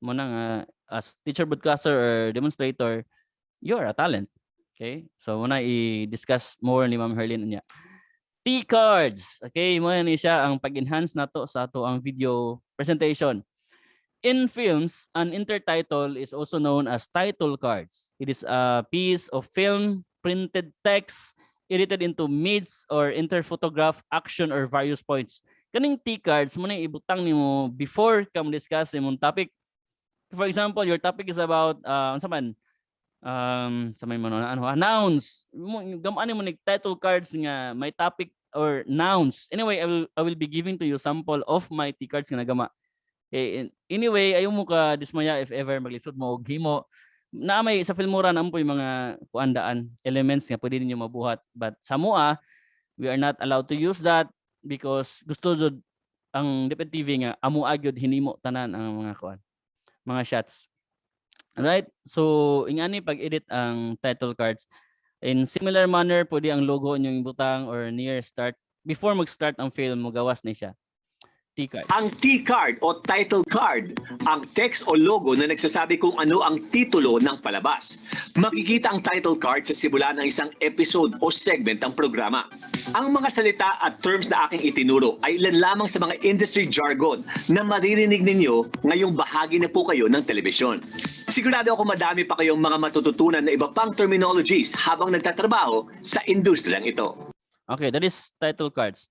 mo nang as teacher, broadcaster, or demonstrator, you are a talent. Okay? So, muna i-discuss more ni Ma'am Herlin niya. T-cards. Okay, mo ni siya ang pag-enhance nato sa ato ang video presentation. In films, an intertitle is also known as title cards. It is a piece of film, printed text, edited into mids or interphotograph action or various points. Kaning T-cards mo na ibutang nimo before ka mo discuss imong topic. For example, your topic is about unsa man sa may nouns. Gamani mo ni title cards nga may topic or nouns. Anyway, I will be giving to you sample of my T-cards nga nagama. Okay, anyway, ayaw mo ka dismaya if ever maglisod mo og himo. Na may sa filmura na po yung mga kuandaan elements nga pwede ninyo mabuhat, but sa mua we are not allowed to use that because gusto jud ang DepEd TV nga amo agyod hinimo tanan ang mga kuan mga shots. Right, so ingani pag-edit ang title cards in similar manner pwede ang logo inyong ibutang or near start before mag-start ang film mo gawas na siya. T-card. Ang T-card o title card, ang text o logo na nagsasabi kung ano ang titulo ng palabas. Makikita ang title card sa simula ng isang episode o segment ng programa. Ang mga salita at terms na aking itinuro ay ilan lamang sa mga industry jargon na maririnig ninyo ngayong bahagi na po kayo ng telebisyon. Sigurado ako madami pa kayong mga matututunan na iba pang terminologies habang nagtatrabaho sa industriyang ito. Okay, that is title cards.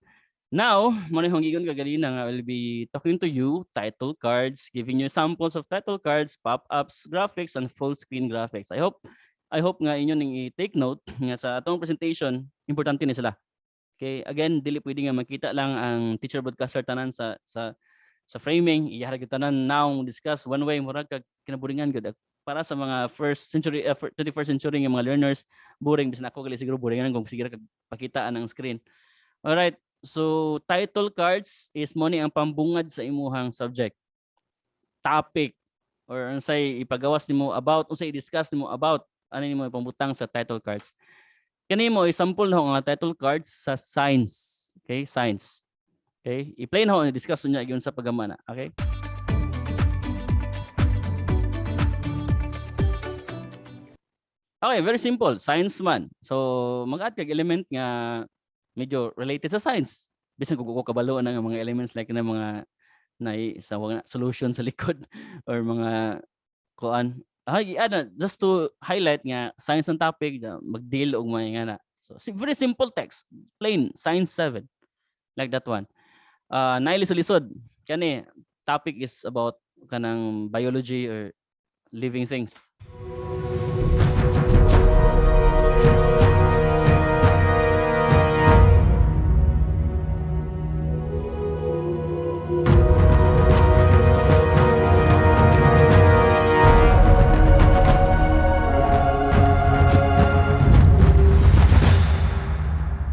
Now, manihong gigon kagalina nga I will be talking to you title cards, giving you samples of title cards, pop-ups, graphics, and full screen graphics. I hope nga inyo ning i-take note nga sa atong presentation, importante ni sila. Okay, again, dili pwede nga makita lang ang teacher broadcaster tanan sa framing, iharag tanan now discuss one way murag kag kinaburingan gud para sa mga 21st century nga mga learners, boring bisan ako gali siguro boringan kung sige kag pakitaan ang screen. All right. So, title cards is mo ni ang pambungad sa imuhang subject. Topic or unsay ipagawas nimo about, unsay i-discuss nimo about, ano nimo ipambutang sa title cards. Kani mo i-sample na nga title cards sa science. Okay, science. Okay, i-play na ho i-discuss niya gyud sa paggamana, okay? Okay, very simple, science man. So, mag-add kag element nga medyo related sa science. Bisan kung kabalo ng mga elements like na mga sa solution sa likod or mga kuan. Just to highlight nga science ang topic, mag-deal og mga nga na. So very simple text, plain science 7. Like that one. Naili lisod. kani topic is about kanang biology or living things.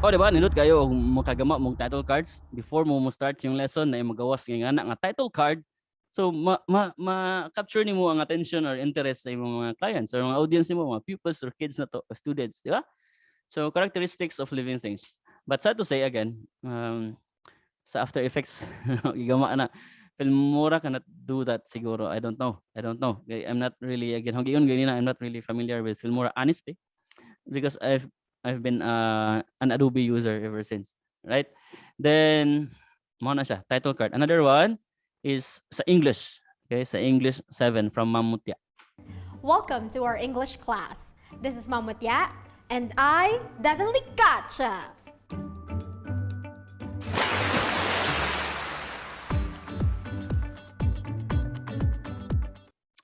O, diba? Nindot kayo og makagama mong title cards before mo start yung lesson na magawas nga nga title card. So, ma-capture nimo ang attention or interest sa imong mga clients or mga audience nimo, mga pupils or kids na to, or students, di ba? So, characteristics of living things. But sad to say again, sa After Effects, igama na. Filmora cannot do that siguro. I don't know. I'm not really, again, I'm not really familiar with Filmora, honestly, because I've been an Adobe user ever since, right? Then, mo na siya, title card. Another one is sa English. Okay, sa English 7 from Mamutya. Welcome to our English class. This is Mamutya, and I definitely gotcha.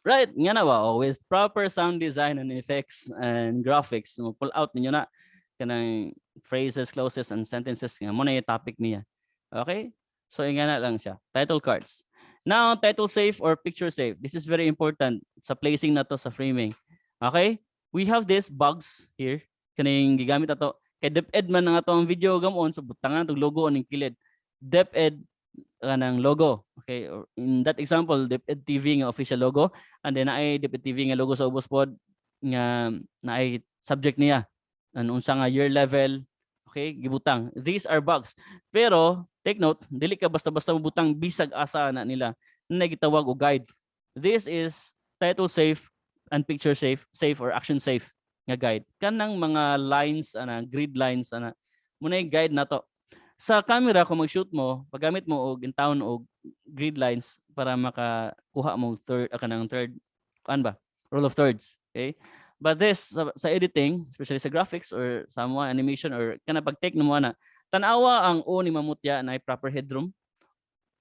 Right, nga na ba? Oh, with proper sound design and effects and graphics, pull out ninyo na kanang phrases, clauses, and sentences nga mo na yung topic niya. Okay? So, nga na lang siya. Title cards. Now, title safe or picture safe. This is very important sa placing na to sa framing. Okay? We have these bugs here. Kaning gigamit na to. Kay DepEd man nga to ang video gamon. So, butangan itong logo ng kilid. DepEd ng logo. Okay? In that example, DepEd TV nga official logo. And then, naay DepEd TV nga logo sa ubos pod nga naay subject niya. Unsa nga year level. Okay? Gibutang. These are bugs. Pero, take note, dili ka basta-basta mabutang bisag asa na nila na gitawag og guide. This is title safe and picture safe or action safe nga guide. Kanang mga lines ana, grid lines ana, muna guide na to. Sa camera kung mag-shoot mo, paggamit mo og in town og grid lines para makakuha mo kanang third rule of thirds, okay? But this sa editing, especially sa graphics or sa mga animation or kana pag-take mo ana, tanawa ang O ni Mamutya na proper headroom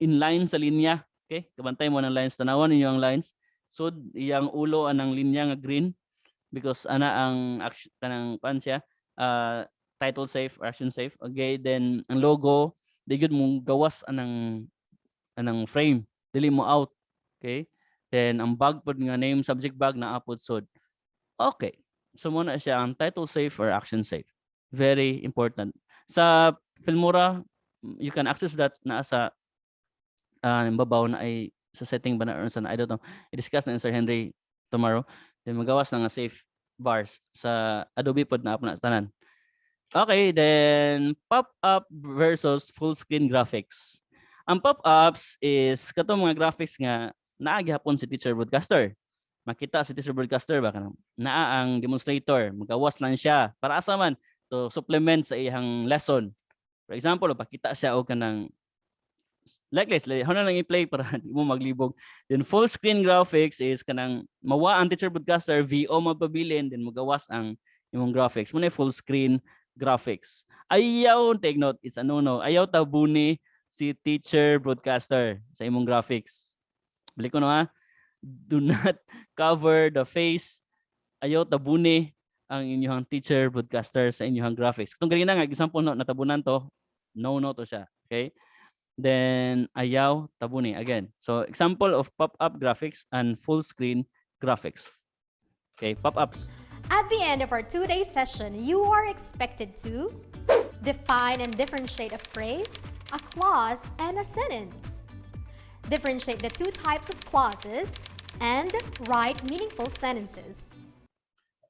in line sa linya. Okay? Kabantay mo ng lines. Tanawa ninyo ang lines. So, iyang ulo anang linya nga green because ana ang kanang siya, title safe or action safe. Okay? Then, ang logo, di yun mong gawas anang frame. Dili mo out. Okay? Then, ang bag pod nga name, subject bag na apod sod. Okay. So, muna siya ang title safe or action safe. Very important. Sa Filmora, you can access that na sa babaw na ay sa setting ba na or I don't know. I-discuss na Sir Henry tomorrow. Then magawas na nga safe bars sa Adobe pod na na tanan. Okay, then pop-up versus full screen graphics. Ang pop-ups is katong mga graphics nga naagihapon si teacher broadcaster. Makita si teacher broadcaster ba kanang naa ang demonstrator, magawas lang siya para asa man to supplement sa iyang lesson. For example, pakita siya o kanang like this, how na lang i-play para di mo maglibog. Then full screen graphics is kanang mawa ang teacher broadcaster, VO mapabilin, then magawas ang imong graphics. Muna full screen graphics. Ayaw, take note, it's a no-no. Ayaw tabuni si teacher broadcaster sa imong graphics. Balik ko no ha. Do not cover the face. Ayaw tabuni ang inyong teacher broadcaster sa inyong graphics. Kung ganina nga example no natabunan to, no to siya, okay? Then ayaw tabuni again. So example of pop-up graphics and full screen graphics. Okay, pop-ups. At the end of our 2-day session, you are expected to define and differentiate a phrase, a clause, and a sentence. Differentiate the two types of clauses and write meaningful sentences.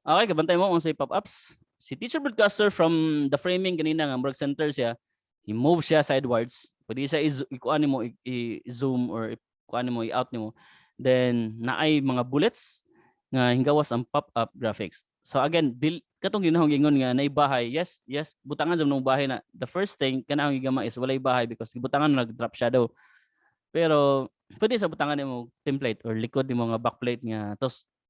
Okay, kabantay mo kung sa pop-ups. Si teacher broadcaster from the framing ganina nga murag center siya, i-move siya sidewards. Pwede siya ikuan mo i-zoom or ikuan mo i-out nimo. Then naay mga bullets nga hingawas ang pop-up graphics. So again, katong ginahong gingon nga naay bahay. Yes, butangan sa nung bahay na. The first thing kanang gigama is walay bahay because butangan nag-drop shadow. Pero pwede sa butangan nimo template or likod nimo nga backplate nga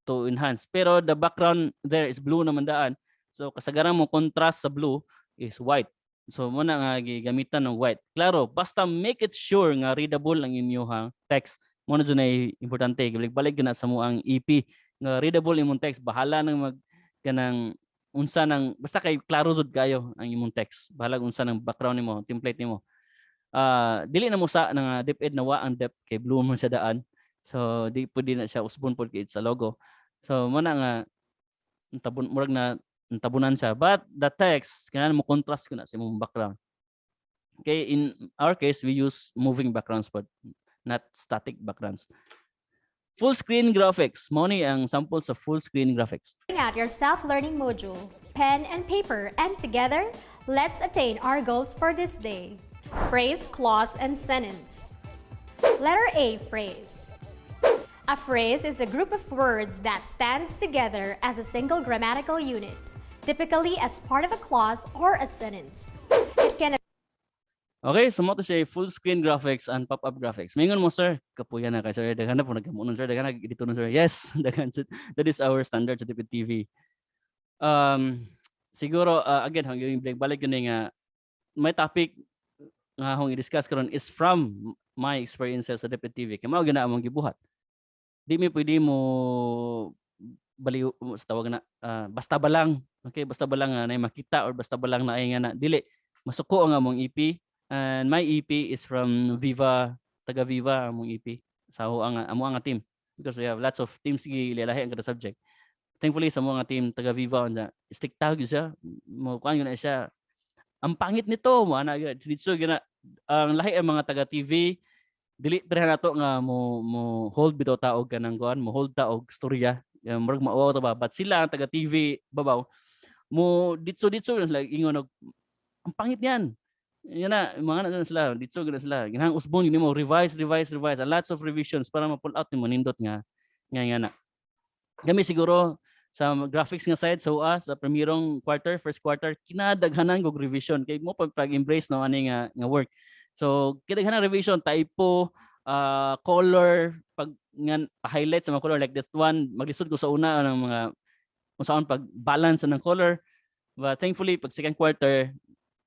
to enhance. Pero the background there is blue naman daan. So kasagaran mo contrast sa blue is white. So muna nga gigamitan ng white. Klaro, basta make it sure nga readable ang inyong text. Mo na ay importante. Balik na sa mo ang EP nga readable imong text. Bahala nang mag kanang unsa nang basta kay klaro jud kayo ang imong text. Bahala unsa nang background nimo, template nimo. Dili na mo sa nga DepEd na wa ang dep kay blue man sa daan. So di pwede na siya usbon pod kay sa logo. So muna nga murag na tabunan siya. But the text, kailangan mo contrast ko na sa imong background. Okay, in our case, we use moving backgrounds but not static backgrounds. Full screen graphics. Money ang samples of full screen graphics. Bring out your self-learning module, pen and paper, and together, let's attain our goals for this day. Phrase, clause, and sentence. Letter A, phrase. A phrase is a group of words that stands together as a single grammatical unit, typically as part of a clause or a sentence. It can Okay, so mo to siya full screen graphics and pop-up graphics. Mingon mo, sir, kapuya na kay sir. Daghan na po nagamunon, sir. Daghan na dito nun, sir. Yes, daghan. That is our standard sa DepEd TV. Siguro, again, hanggang balik yun nga, may topic nga akong i-discuss karon is from my experiences sa DepEd TV. Kaya mao gina among gibuhat. Di mi pwede mo baliw sa tawag na basta ba lang, okay, basta ba lang na makita or basta ba lang na ay nga na dili masuko ang among EP. And my EP is from Viva, taga Viva among EP. Sa amo ang team because we have lots of teams gilalahi ang kada subject. Thankfully sa mga team taga Viva na stick tag siya, mo kuan na siya. Ang pangit nito mo ana dito gina ang lahi ang mga taga TV dili pre nato nga mo hold bitaw taog kanang kuan, mo hold taog storya. Murag mao to ba, but sila ang taga TV babaw mo ditso like ingon ang pangit niyan. Yan na, mga na sila, dito gina sila. Ginahang usbon yun mo, revise, and lots of revisions para ma-pull out mo nindot nga na. Kami siguro sa graphics nga side, so sa primerong quarter, first quarter, kinadaghanan kog revision kay mo pag-embrace no ani nga work. So kinadaghanan revision, typo, color, pag nga highlight sa mga color like this one, maglisod ko sa una ng mga kung saan pag-balance ng color. But thankfully, pag second quarter,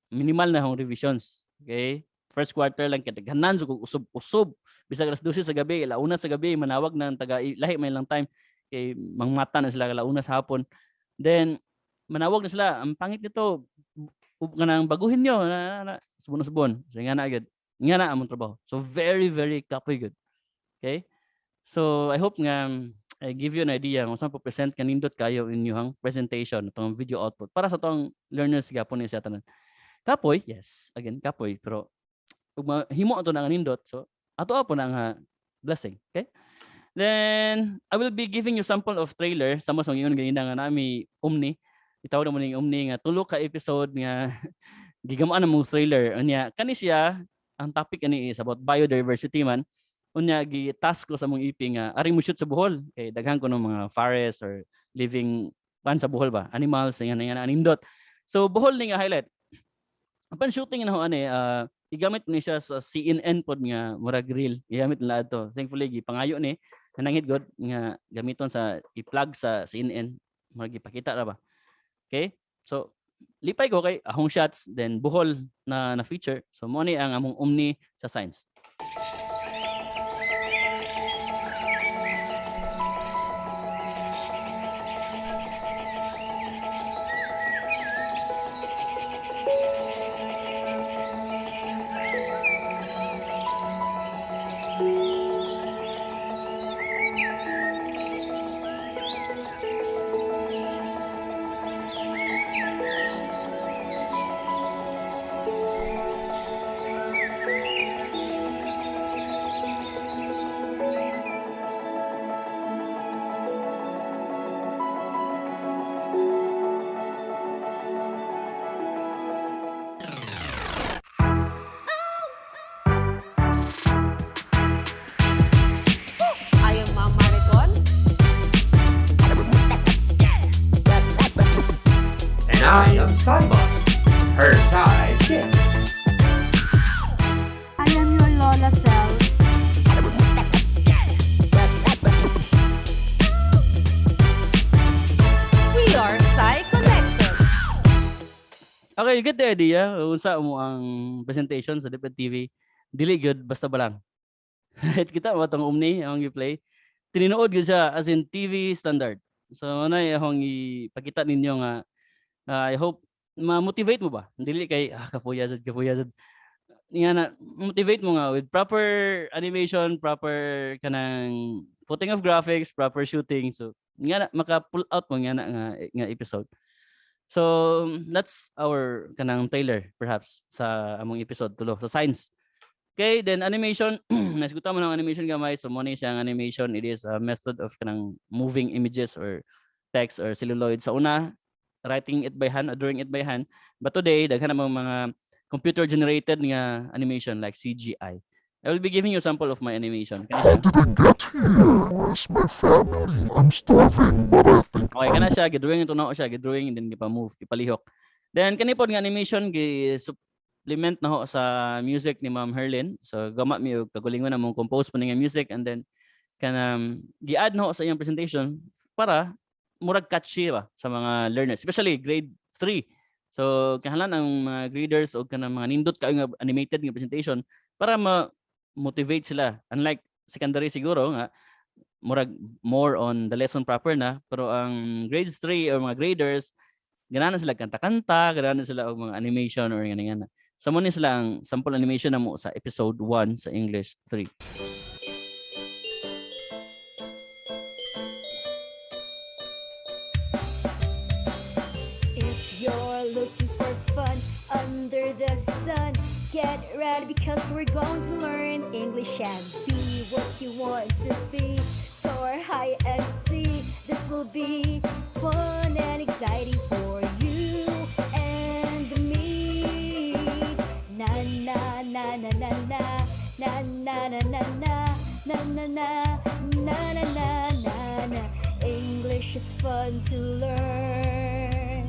minimal na hong revisions. Okay? First quarter lang kadaghanan so usub-usub bisag alas 12 sa gabi, launa sa gabi manawag ng taga lahi may lang time kay mangmata na sila launa sa hapon. Then manawag na sila, ang pangit nito kanang baguhin nyo na subon. So nga na agad. Nga na among trabaho. So very very kapoy good. Okay? So I hope nga I give you an idea kung saan po present kanindot kayo inyong presentation itong video output para sa tong learners gapon ni sa tanan. Kapoy, yes. Again, kapoy. Pero, himo ito na nga nindot. So, ato po na nga blessing. Okay? Then, I will be giving you sample of trailer. Sama sa ngayon, ganyan nga nami Omni. Itawag naman yung Omni nga tulo ka episode nga gigamaan na mong trailer. Unya, kani siya, ang topic ani is about biodiversity man. Unya, gi-task ko sa mong EP nga, aring mo shoot sa Bohol. Okay, daghan ko ng mga forest or living pan sa Bohol ba? Animals, nga nindot. So, Bohol ni nga highlight. Upon shooting na ho ani igamit ni siya sa CNN pod nga murag reel. Igamit nila ato. Thankfully gipangayo ni nanangit god nga gamiton sa i-plug sa CNN murag ipakita ra ba. Okay? So lipay ko kay ahong shots then Bohol na feature. So mo ni ang among Omni sa science. I am Simon, her sidekick. I am your Lola Cell. We are Psy Connected. Okay, get the idea. Unsa mo ang presentation sa Deped TV. Dili good basta ba lang. Right, kita mo tong Omni ang i-play. Tinuod gyud siya as in TV standard. So ano yung ipakita ninyo nga I hope ma-motivate mo ba? Dili kay kapuyasad. Nga na motivate mo nga with proper animation, proper kanang putting of graphics, proper shooting. So nga na maka-pull out mo nga episode. So that's our kanang trailer perhaps sa among episode tulo sa science. Okay, then animation. Nasgutan mo ng animation gamay. So mo ni siyang animation. It is a method of kanang moving images or text or celluloid. Sa una, writing it by hand or drawing it by hand. But today, daghan namang mga computer generated nga animation like CGI. I will be giving you a sample of my animation. Kani siya. Okay, kana siya. Gidrawing ito na siya. Gidrawing and then gipa-move, gipalihok. Then kanipod nga animation supplement na ho sa music ni Ma'am Herlin. So gama mi og kagulingon na mong compose pa nga music and then kanang gi-add na ho sa iyang presentation para murag catchy ba sa mga learners, especially grade 3. So kinahanglan ang mga graders o kanang mga nindot kayo nga animated nga presentation para ma-motivate sila. Unlike secondary siguro nga murag more on the lesson proper na, pero ang grade 3 or mga graders ganahan sila kanta-kanta, ganahan sila og mga animation or nga. So mo ni sila ang sample animation na mo sa episode 1 sa English 3. If you're looking for fun under the sun, get ready because we're going to learn English and be what you want to be. Soar high and see. This will be fun and exciting for you and me. Na na na na na na na na na na na na na na na na na na. English is fun to learn.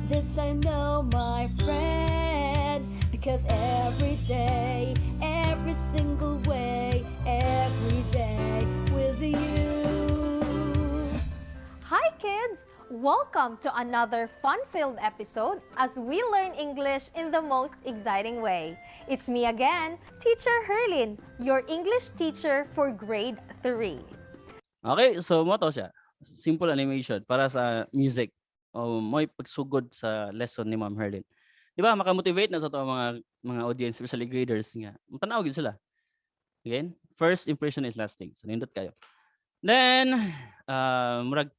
This I know, my friend, because every day, every single way, every day with you. Hi kids! Welcome to another fun-filled episode as we learn English in the most exciting way. It's me again, Teacher Herlin, your English teacher for grade 3. Okay, so mo to siya. Simple animation para sa music. O mo'y pagsugod sa lesson ni Ma'am Herlin. Di ba, makamotivate na sa to mga audience, especially graders nga. Matanaw gid sila. Again, first impression is lasting. So nindot kayo. Then, murag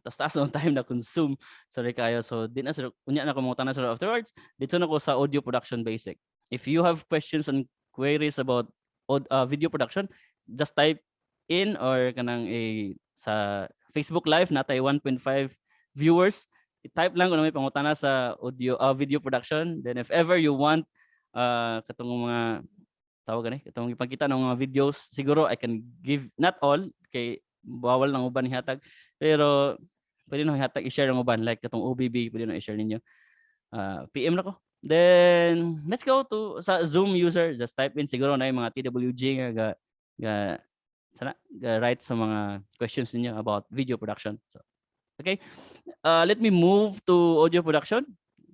taas ng time na consume. Sorry kayo. So di na sir, unya na ko mo tanan sir afterwards. Dito na ko sa audio production basic. If you have questions and queries about video production, just type in or kanang sa Facebook Live natay 1.5 viewers. I-type lang kung may pangutana sa video production. Then if ever you want katong mga tawag gani, katong ipakita ng mga videos, siguro I can give not all kay bawal ng uban ihatag, pero pwede nang ihatag i-share ng uban like katong OBB pwede nang i-share ninyo. PM na ko. Then let's go to sa Zoom user, just type in siguro na yung mga TWG nga write sa mga questions ninyo about video production. So okay, let me move to audio production.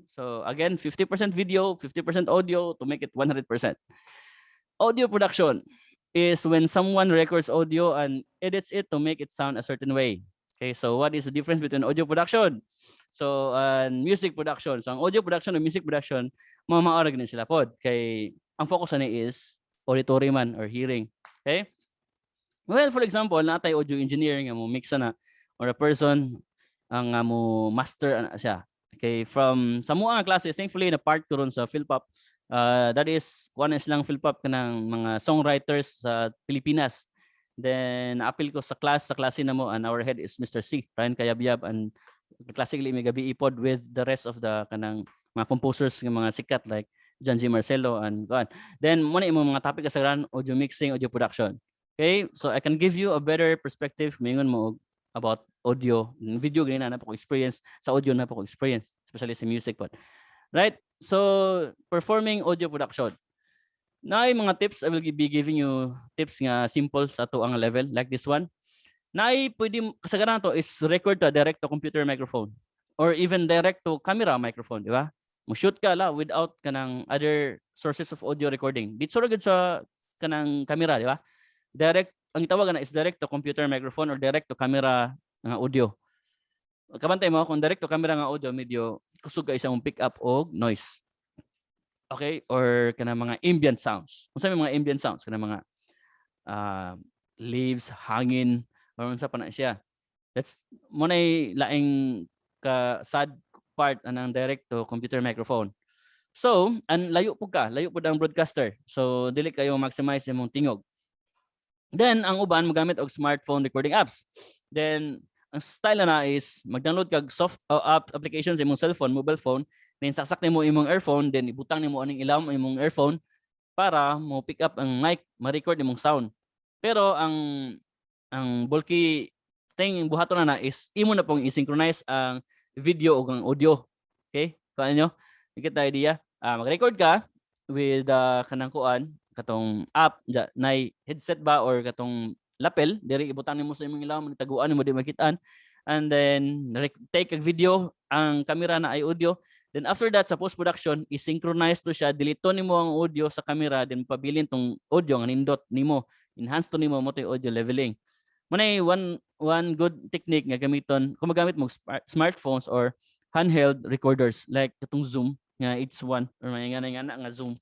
So again, 50% video, 50% audio to make it 100%. Audio production is when someone records audio and edits it to make it sound a certain way. Okay, so what is the difference between audio production? So and music production. So ang audio production and music production, mamaarag din sila pod. Kay ang focus na is auditory man or hearing. Okay? Well, for example, natay audio engineer nga mo mix na or a person ang mo master siya. Okay, from sa mga klase, thankfully na part ko ron sa Philpop. That is kuan lang Philpop kanang mga songwriters sa Pilipinas. Then appeal ko sa klase na mo and our head is Mr. C, Ryan Kayabyab, and classically may gabi ipod with the rest of the kanang mga composers ng mga sikat like John G. Marcelo and kuan. Then muna yung mga topic kasaran, audio mixing, audio production. Okay, so I can give you a better perspective mingon mo about audio, video ganina na po ko experience, sa audio na po ko experience, especially sa music pod. Right? So, performing audio production. Naay mga tips, I will be giving you tips nga simple sa to ang level like this one. Naay pwede kasagaran to is record to direct to computer microphone or even direct to camera microphone, di ba? Mo-shoot ka la without kanang other sources of audio recording. Dito ra gud sa kanang camera, di ba? Direct ang tawag na is direct to computer microphone or direct to camera nga audio. Kabantay mo kung direct to camera nga audio medyo kusog ka isang pick up og noise. Okay? Or kanang mga ambient sounds. Unsa may mga ambient sounds kanang mga leaves, hangin, or unsa pa na siya. That's mo nay laing ka sad part anang direct to computer microphone. So, layo po ang broadcaster. So, dili kayo maximize imong tingog. Then, ang uban magamit og smartphone recording apps. Then, ang style na is mag-download kag soft app applications imong cellphone, mobile phone, then saksak nimo imong earphone, then ibutang nimo aning ilawom imong earphone para mo pick up ang mic, ma-record imong sound. Pero ang bulky thing buhaton na is imo na pong i-synchronize ang video ug ang audio. Okay? Kuan niyo? Kita idea. Mag-record ka with kanang kuan katong app na headset ba or katong lapel diri ibutan nimo sa imong ilawom taguan nimo di makitaan, and then take a video ang camera na ay audio, then after that sa post production i-synchronize to siya, diliton nimo ang audio sa camera, then pabilin tong audio nga nindot nimo, enhance to nimo mo to audio leveling. Manay one good technique nga gamiton kung magamit mo smartphones or handheld recorders like katong Zoom nga H1 or may nga Zoom,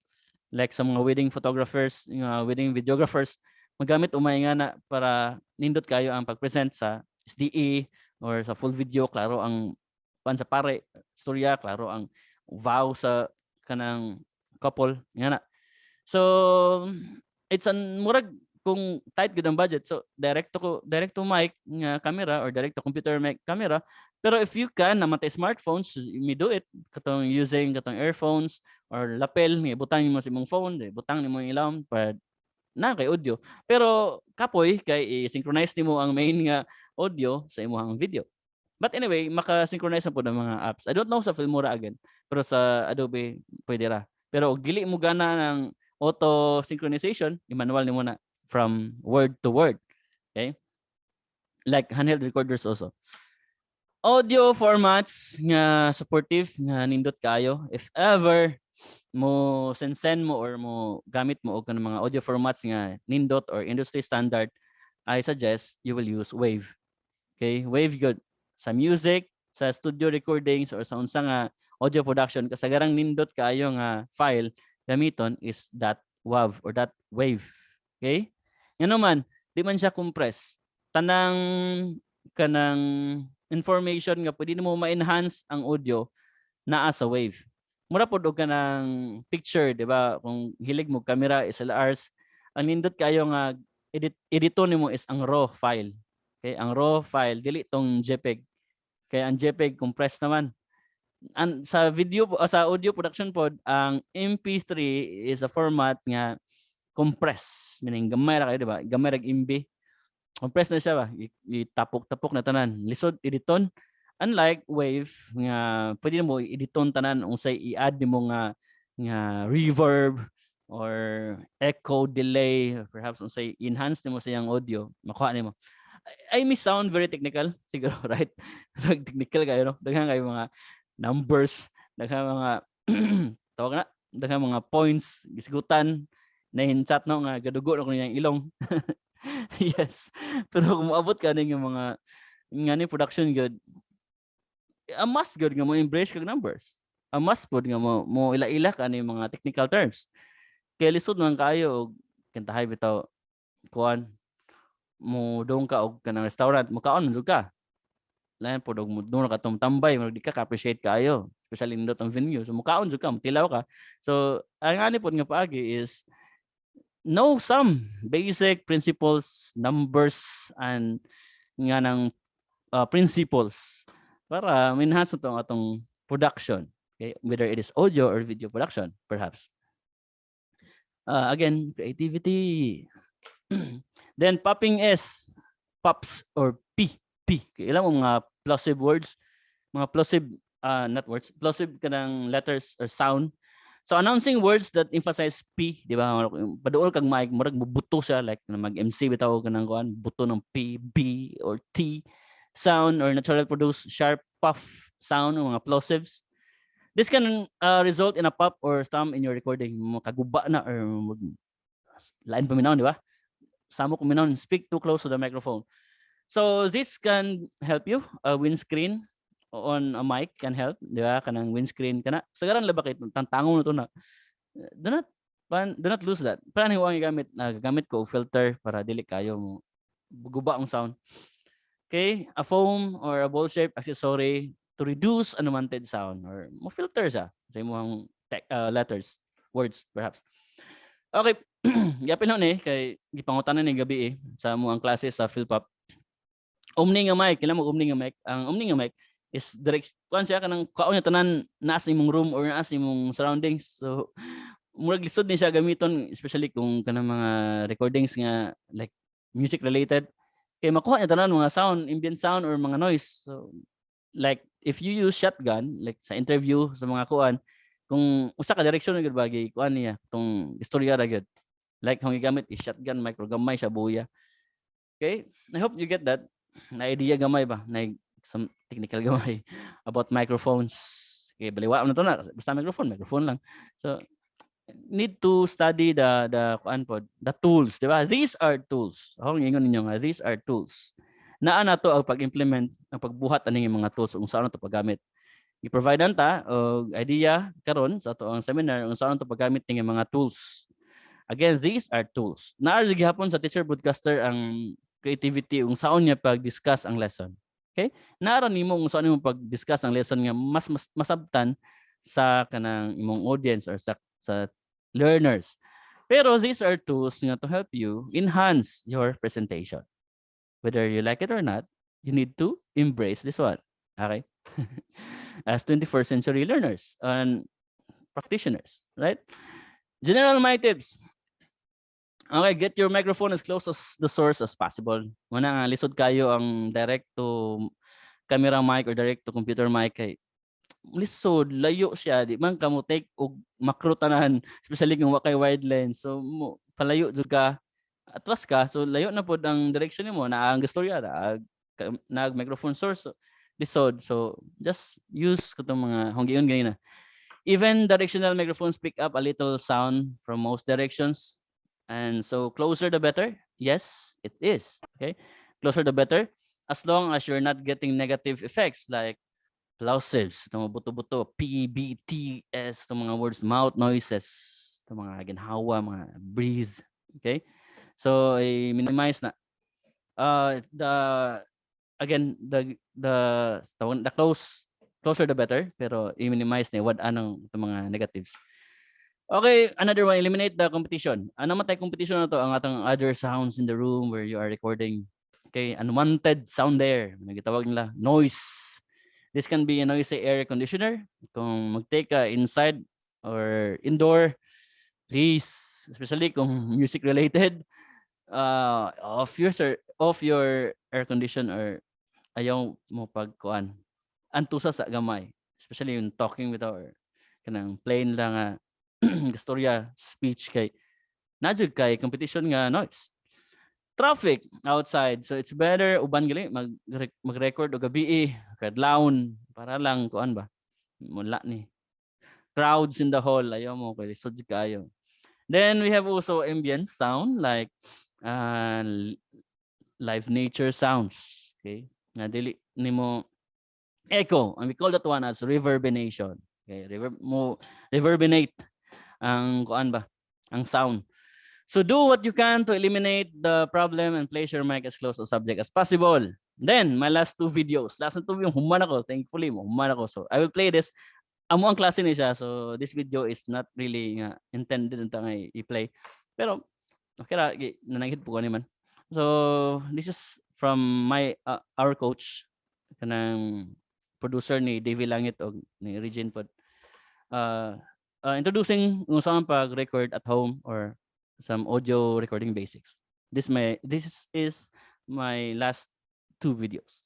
like sa mga wedding photographers, wedding videographers, magamit umay nga na para nindot kayo ang pag-present sa SDE or sa full video, klaro ang pan sa pare, storya, klaro ang vow sa kanang couple nga na. So it's an murag kung tight gud ang budget, so direct to mic nga camera or direct to computer mic camera. Pero if you can namatay smartphones, you may do it katong using katong earphones or lapel, may butang nimo sa imong phone, butang nimo yung ilawom para na kay audio. Pero kapoy kay i-synchronize nimo ang main nga audio sa imong video. But anyway, maka-synchronize na po ng mga apps. I don't know sa Filmora again, pero sa Adobe pwede ra. Pero og dili mo gana ng auto synchronization, i-manual nimo na from word to word. Okay? Like handheld recorders also. Audio formats nga supportive nga nindot kayo. If ever mo send mo or mo gamit mo og kanang mga audio formats nga nindot or industry standard, I suggest you will use WAV. Okay? WAV good sa music, sa studio recordings or sa unsa nga audio production, kasagarang nindot kayo nga file gamiton is that WAV or that WAV. Okay? Yan naman, di man siya compress. Tanang kanang information nga pwede mo ma-enhance ang audio naa sa WAV. Mura pod og kanang picture, di ba? Kung hilig mo camera SLRs, ang nindot kayo nga editon nimo is ang raw file. Okay, ang raw file dili tong JPEG. Kaya ang JPEG compressed naman. And sa video sa audio production pod, ang MP3 is a format nga compress, meaning gamay ra kayo, di ba? Gamay ra MB. Compress na siya ba? Itapok-tapok na tanan. Lisod editon. Unlike WAV nga pwede mo i-editon tanan unsay i-add nimo nga reverb or echo delay, perhaps unsay enhance nimo sa iyang audio, makuha nimo. I may sound very technical siguro, right? Technical kayo, no? Daghang kayo mga numbers, daghang mga tawag na, daghang mga points, gisgutan na hinchat no nga gadugo na ko niyang ilong. Yes. Pero kung moabot ka ning mga ngani production good, a must good nga mo embrace kag numbers. A must pod nga mo ila-ila ka ni mga technical terms. Kay lisod man kayo og kantahay bitaw kuan mo dong ka og kanang restaurant, mo kaon man jud ka. Lain pod og mo dong ka tambay, mo di ka appreciate kayo, especially nindot ang venue. So mo kaon jud ka, tilaw ka. So ang ani pod nga paagi is know some basic principles, numbers, and nga ng principles para minhas itong atong production. Okay? Whether it is audio or video production, perhaps. Again, creativity. Then popping S, pops or P. Ilang mga plosive words, mga plosive, not words, plosive kanang letters or sound. So announcing words that emphasize P, di ba? Paduol kag mic, murag buto siya like mag-MC bitaw kanang kuan, buto ng P, B or T sound or natural produce sharp puff sound ng mga plosives. This can result in a pop or stamp in your recording. Kaguba na or lain paminaw, di ba? Samo kuminaw, speak too close to the microphone. So this can help you. A windscreen on a mic can help, di ba? Kanang windscreen kana. Sagaran la ba kay tantangong na to na. Do not lose that. Paano ang gamit? Gamit ko filter para dili kayo mo guba ang sound. Okay, a foam or a ball shape accessory to reduce unwanted sound or mo filter sa imong letters, words perhaps. Okay, yapin ni kay gipangutanan ni gabi sa mo ang klase sa Philpop. Omni nga mic, kailan mo omni nga mic? Ang omni nga mic is direct kuan siya kanang kaon niya tanan naa sa imong room or naa sa imong surroundings. So murag lisod ni siya gamiton especially kung kanang mga recordings nga like music related. Kay makuha niya tanan mga sound, ambient sound or mga noise. So like if you use shotgun like sa interview sa mga kuan, kung usa ka direksyon gyud bagay kuan niya tong istorya ra gyud. Like kung gigamit is shotgun mic or gamay siya buya. Okay? I hope you get that. Na idea gamay ba? Na some technical gamay about microphones. Okay, baliwa na to na basta microphone lang. So need to study the kuan pod, the tools, di ba? These are tools. Ako ingon ninyo nga, these are tools. Naa na to ang pag-implement, ang pagbuhat aning mga tools kung saan to paggamit. I-provide ta og idea karon sa ato ang seminar kung saan to paggamit ning mga tools. Again, these are tools. Naa gihapon sa teacher broadcaster ang creativity kung saan niya pag-discuss ang lesson. Okay? Naa nimo kung saan nimo pag-discuss ang lesson nga mas masabtan sa kanang imong audience or sa learners. Pero these are tools nga to help you enhance your presentation. Whether you like it or not, you need to embrace this one. Okay? As 21st century learners and practitioners, right? General mic tips. Okay, get your microphone as close as the source as possible. Muna nga, lisod kayo ang direct to camera mic or direct to computer mic kay lisod, layo siya, di man ka mo take og macro tanan, especially kung wakay wide lens. So mo palayo jud ka, atras ka, so layo na pod ang direction nimo na ang istorya nag microphone source. So, lisod. So just use katong mga honggiyon ganina. Even directional microphones pick up a little sound from most directions. And so closer the better. Yes, it is. Okay? Closer the better. As long as you're not getting negative effects like plosives, itong buto-buto, PBTS, itong mga words, mouth noises, itong mga ginhawa, mga breathe. Okay? So, i-minimize na. The closer the better, pero i-minimize na what anong itong mga negatives. Okay, another one, eliminate the competition. Ano matay competition na to? Ang atong other sounds in the room where you are recording. Okay, unwanted sound there. Nagitawag nila, noise. This can be a noisy air conditioner. Kung mag-take ka inside or indoor, please, especially kung music related, off your air condition or ayaw mo pagkuan. Antusa sa gamay, especially yung talking with our kanang plain lang istorya, speech kay najud kay competition nga noise. Traffic outside, so it's better uban gali mag-record o gabi kadlawon para lang kuan ba mula ni crowds in the hall ayaw mo kay lisod kayo. Then we have also ambient sound like live nature sounds, okay, na dili nimo echo, and we call that one as reverberation. Okay, reverberate ang kuan ba ang sound. So do what you can to eliminate the problem and place your mic as close to subject as possible. Then my last two videos, last na two yung human ako, thankfully human ako. So I will play this. Amo ang klase ni siya, so this video is not really intended unta nga i-play. Pero okay ra nananghid po ko man. So this is from our coach kanang producer ni Davey Langit o ni Regine Pod. Introducing kung saan pag-record at home or some audio recording basics. This is my last two videos.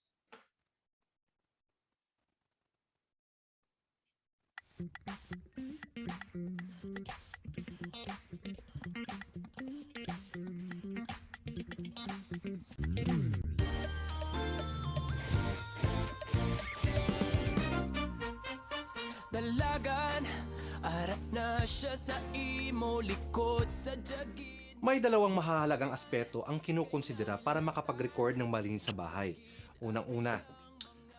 Dalaga May dalawang mahahalagang aspeto ang kinukonsidera para makapag-record ng malinis sa bahay. Unang-una,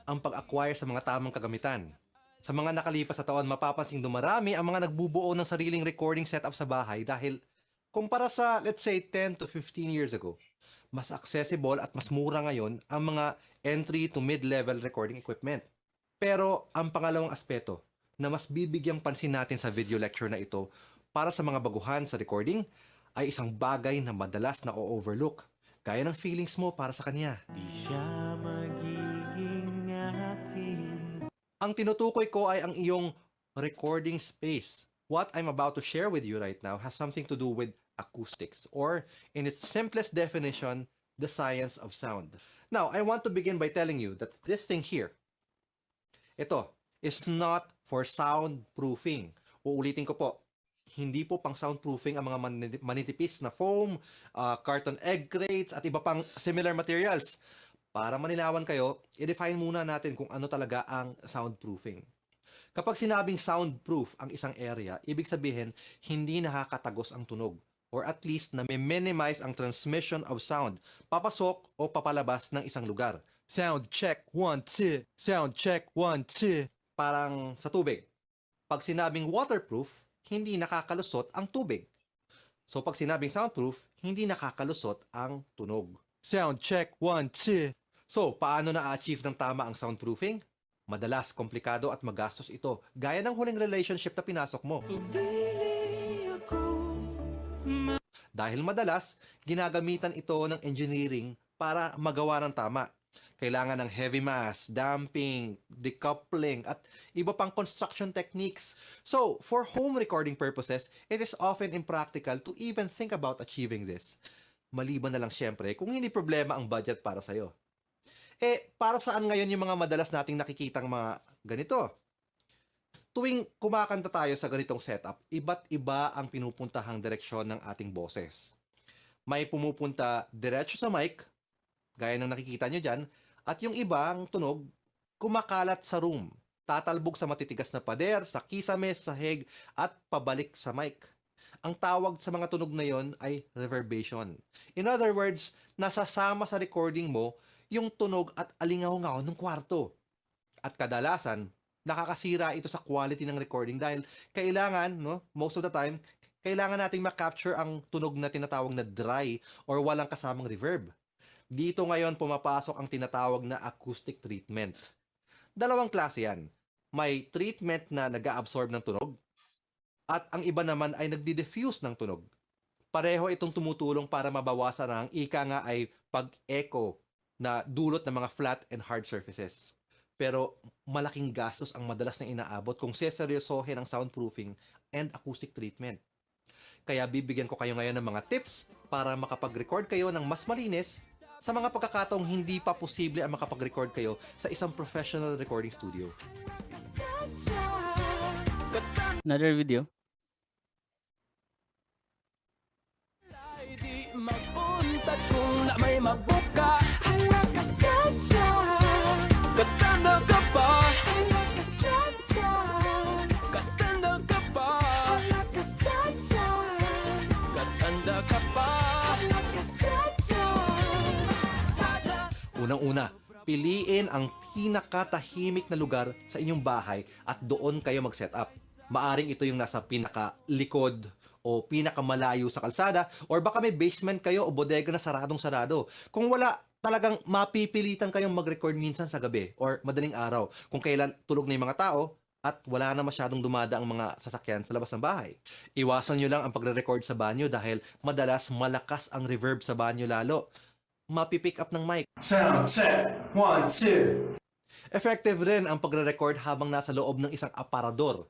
ang pag-acquire sa mga tamang kagamitan. Sa mga nakalipas na taon, mapapansing dumarami ang mga nagbubuo ng sariling recording setup sa bahay dahil kumpara sa, let's say, 10 to 15 years ago, mas accessible at mas mura ngayon ang mga entry to mid-level recording equipment. Pero ang pangalawang aspeto na mas bibigyang pansin natin sa video lecture na ito para sa mga baguhan sa recording ay isang bagay na madalas na o-overlook, gaya ng feelings mo para sa kanya. Di siya magiging akin. Ang tinutukoy ko ay ang iyong recording space. What I'm about to share with you right now has something to do with acoustics, or in its simplest definition, the science of sound. Now, I want to begin by telling you that this thing here, ito, is not for soundproofing. Uulitin ko po, hindi po pang soundproofing ang mga manitipis na foam, carton egg crates, at iba pang similar materials. Para manilawan kayo, i-define muna natin kung ano talaga ang soundproofing. Kapag sinabing soundproof ang isang area, ibig sabihin, hindi nakakatagos ang tunog, or at least na minimize ang transmission of sound, papasok o papalabas ng isang lugar. Sound check, 1, 2. Sound check, 1, 2. Parang sa tubig. Pag sinabing waterproof, hindi nakakalusot ang tubig. So pag sinabing soundproof, hindi nakakalusot ang tunog. Sound check, 1, 2. So, paano na-achieve ng tama ang soundproofing? Madalas, komplikado at magastos ito, gaya ng huling relationship na pinasok mo. Dahil madalas, ginagamitan ito ng engineering para magawa ng tama. Kailangan ng heavy mass, damping, decoupling, at iba pang construction techniques. So, for home recording purposes, it is often impractical to even think about achieving this. Maliban na lang syempre kung hindi problema ang budget para sa'yo. Para saan ngayon yung mga madalas nating nakikitang mga ganito? Tuwing kumakanta tayo sa ganitong setup, iba't iba ang pinupuntahang direksyon ng ating boses. May pumupunta diretso sa mic, gaya ng nakikita nyo dyan, at yung ibang tunog, kumakalat sa room, tatalbog sa matitigas na pader, sa kisame, sahig, at pabalik sa mic. Ang tawag sa mga tunog na yon ay reverberation. In other words, nasasama sa recording mo yung tunog at alingaw-ngaw ng kwarto. At kadalasan, nakakasira ito sa quality ng recording dahil kailangan, most of the time, kailangan nating ma-capture ang tunog na tinatawag na dry or walang kasamang reverb. Dito ngayon pumapasok ang tinatawag na acoustic treatment. Dalawang klase yan. May treatment na nag-absorb ng tunog at ang iba naman ay nagdi-diffuse ng tunog. Pareho itong tumutulong para mabawasan ang ika nga ay pag-echo na dulot ng mga flat and hard surfaces. Pero malaking gastos ang madalas na inaabot kung seseryosohin ang soundproofing and acoustic treatment. Kaya bibigyan ko kayo ngayon ng mga tips para makapag-record kayo ng mas malinis sa mga pagkakataong hindi pa posible ang makapag-record kayo sa isang professional recording studio. Another video. Unang-una, piliin ang pinakatahimik na lugar sa inyong bahay at doon kayo mag-set up. Maaring ito yung nasa pinakalikod o pinakamalayo sa kalsada or baka may basement kayo o bodega na saradong-sarado. Kung wala, talagang mapipilitan kayong mag-record minsan sa gabi or madaling araw kung kailan tulog na yung mga tao at wala na masyadong dumadaang mga sasakyan sa labas ng bahay. Iwasan nyo lang ang pagre-record sa banyo dahil madalas malakas ang reverb sa banyo lalo. Mapipick up ng mic. Sound check, 1, 2. Effective rin ang pagre-record habang nasa loob ng isang aparador.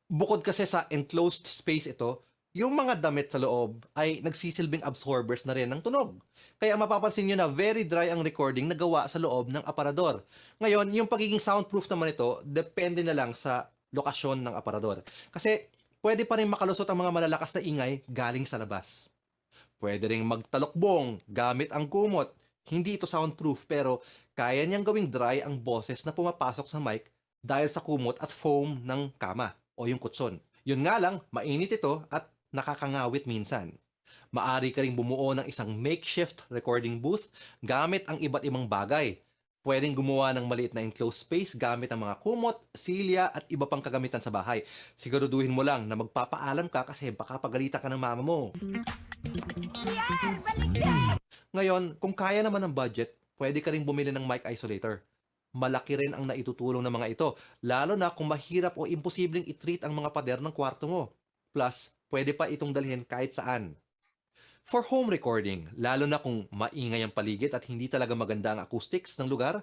Bukod kasi sa enclosed space ito, yung mga damit sa loob ay nagsisilbing absorbers na rin ng tunog. Kaya mapapansin nyo na very dry ang recording na gawa sa loob ng aparador. Ngayon, yung pagiging soundproof naman ito, depende na lang sa lokasyon ng aparador. Kasi pwede pa rin makalusot ang mga malalakas na ingay galing sa labas. Pwede ring magtalokbong gamit ang kumot. Hindi ito soundproof pero kaya niyang gawing dry ang boses na pumapasok sa mic dahil sa kumot at foam ng kama o yung kutson. Yun nga lang, mainit ito at nakakangawit minsan. Maari ka ring bumuo ng isang makeshift recording booth gamit ang iba't ibang bagay. Pwedeng gumawa ng maliit na enclosed space gamit ang mga kumot, silya at iba pang kagamitan sa bahay. Siguraduhin mo lang na magpapaalam ka kasi baka pagalitan ka ng mama mo. Ngayon, kung kaya naman ng budget, pwede ka ring bumili ng mic isolator. Malaki rin ang naitutulong ng mga ito, lalo na kung mahirap o imposibleng i-treat ang mga pader ng kwarto mo. Plus, pwede pa itong dalhin kahit saan. For home recording, lalo na kung maingay ang paligid at hindi talaga maganda ang acoustics ng lugar,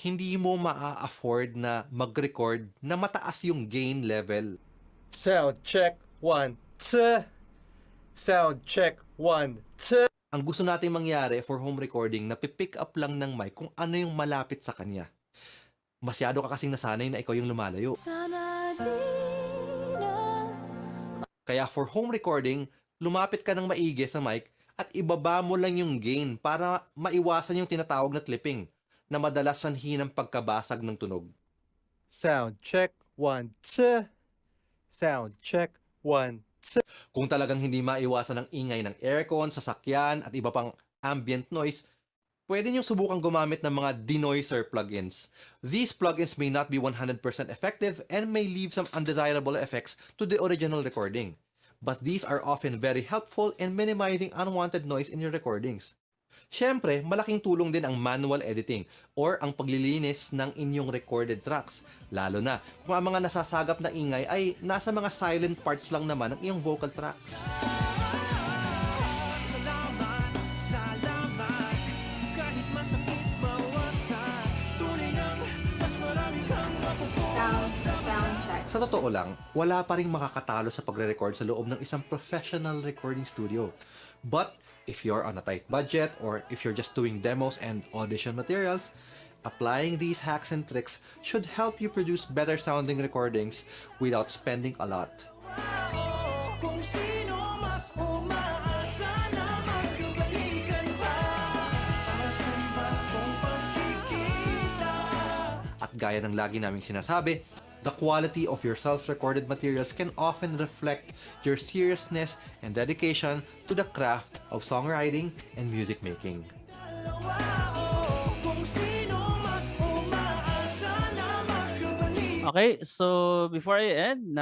hindi mo maa-afford na mag-record na mataas yung gain level. Sound check 1, 2. Sound check 1, 2. Ang gusto nating mangyari for home recording na pipick up lang ng mic kung ano yung malapit sa kanya. Masyado ka kasing nasanay na ikaw yung lumalayo. Kaya for home recording, lumapit ka ng maigi sa mic at ibaba mo lang yung gain para maiwasan yung tinatawag na clipping na madalas sanhi ng pagkabasag ng tunog. Sound check 1, 2. Sound check 1, 2. Kung talagang hindi maiwasan ang ingay ng aircon, sasakyan at iba pang ambient noise, pwede niyong subukang gumamit ng mga denoiser plugins. These plugins may not be 100% effective and may leave some undesirable effects to the original recording. But these are often very helpful in minimizing unwanted noise in your recordings. Siyempre, malaking tulong din ang manual editing or ang paglilinis ng inyong recorded tracks, lalo na kung ang mga nasasagap na ingay ay nasa mga silent parts lang naman ng iyong vocal tracks. Sa totoo lang, wala pa ring makakatalo sa pagre-record sa loob ng isang professional recording studio. But if you're on a tight budget or if you're just doing demos and audition materials, applying these hacks and tricks should help you produce better sounding recordings without spending a lot. At gaya ng lagi naming sinasabi, the quality of your self-recorded materials can often reflect your seriousness and dedication to the craft of songwriting and music making. Okay, so before I end,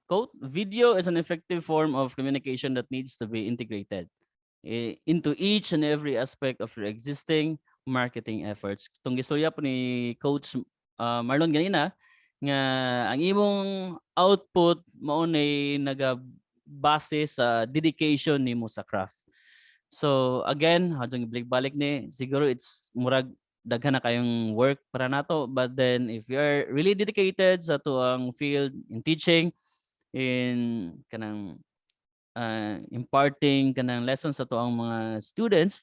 quote, video is an effective form of communication that needs to be integrated into each and every aspect of your existing marketing efforts. Itong istorya po ni Coach Marlon ganina, nga ang imong output mao nay nagabase sa dedication nimo sa craft. So again, hadjong ibalik-balik ni siguro it's murag daghan na kayong work para nato, but then if you are really dedicated sa tuang field in teaching, in kanang imparting kanang lessons sa tuang mga students,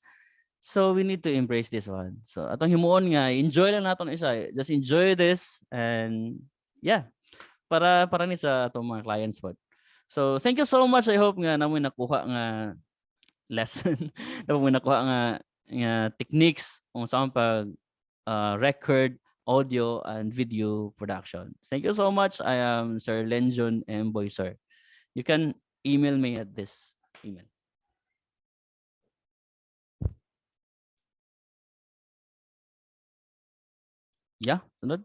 so we need to embrace this one. So atong himuon nga enjoy lang naton isa. Just enjoy this and yeah, para ni sa atong mga clients po. So thank you so much. I hope nga namoy nakuha nga lesson, namoy nakuha nga techniques kung saan pag record, audio and video production. Thank you so much. I am Sir Lenjon M. Boy, sir. You can email me at this email. Yeah, sunod.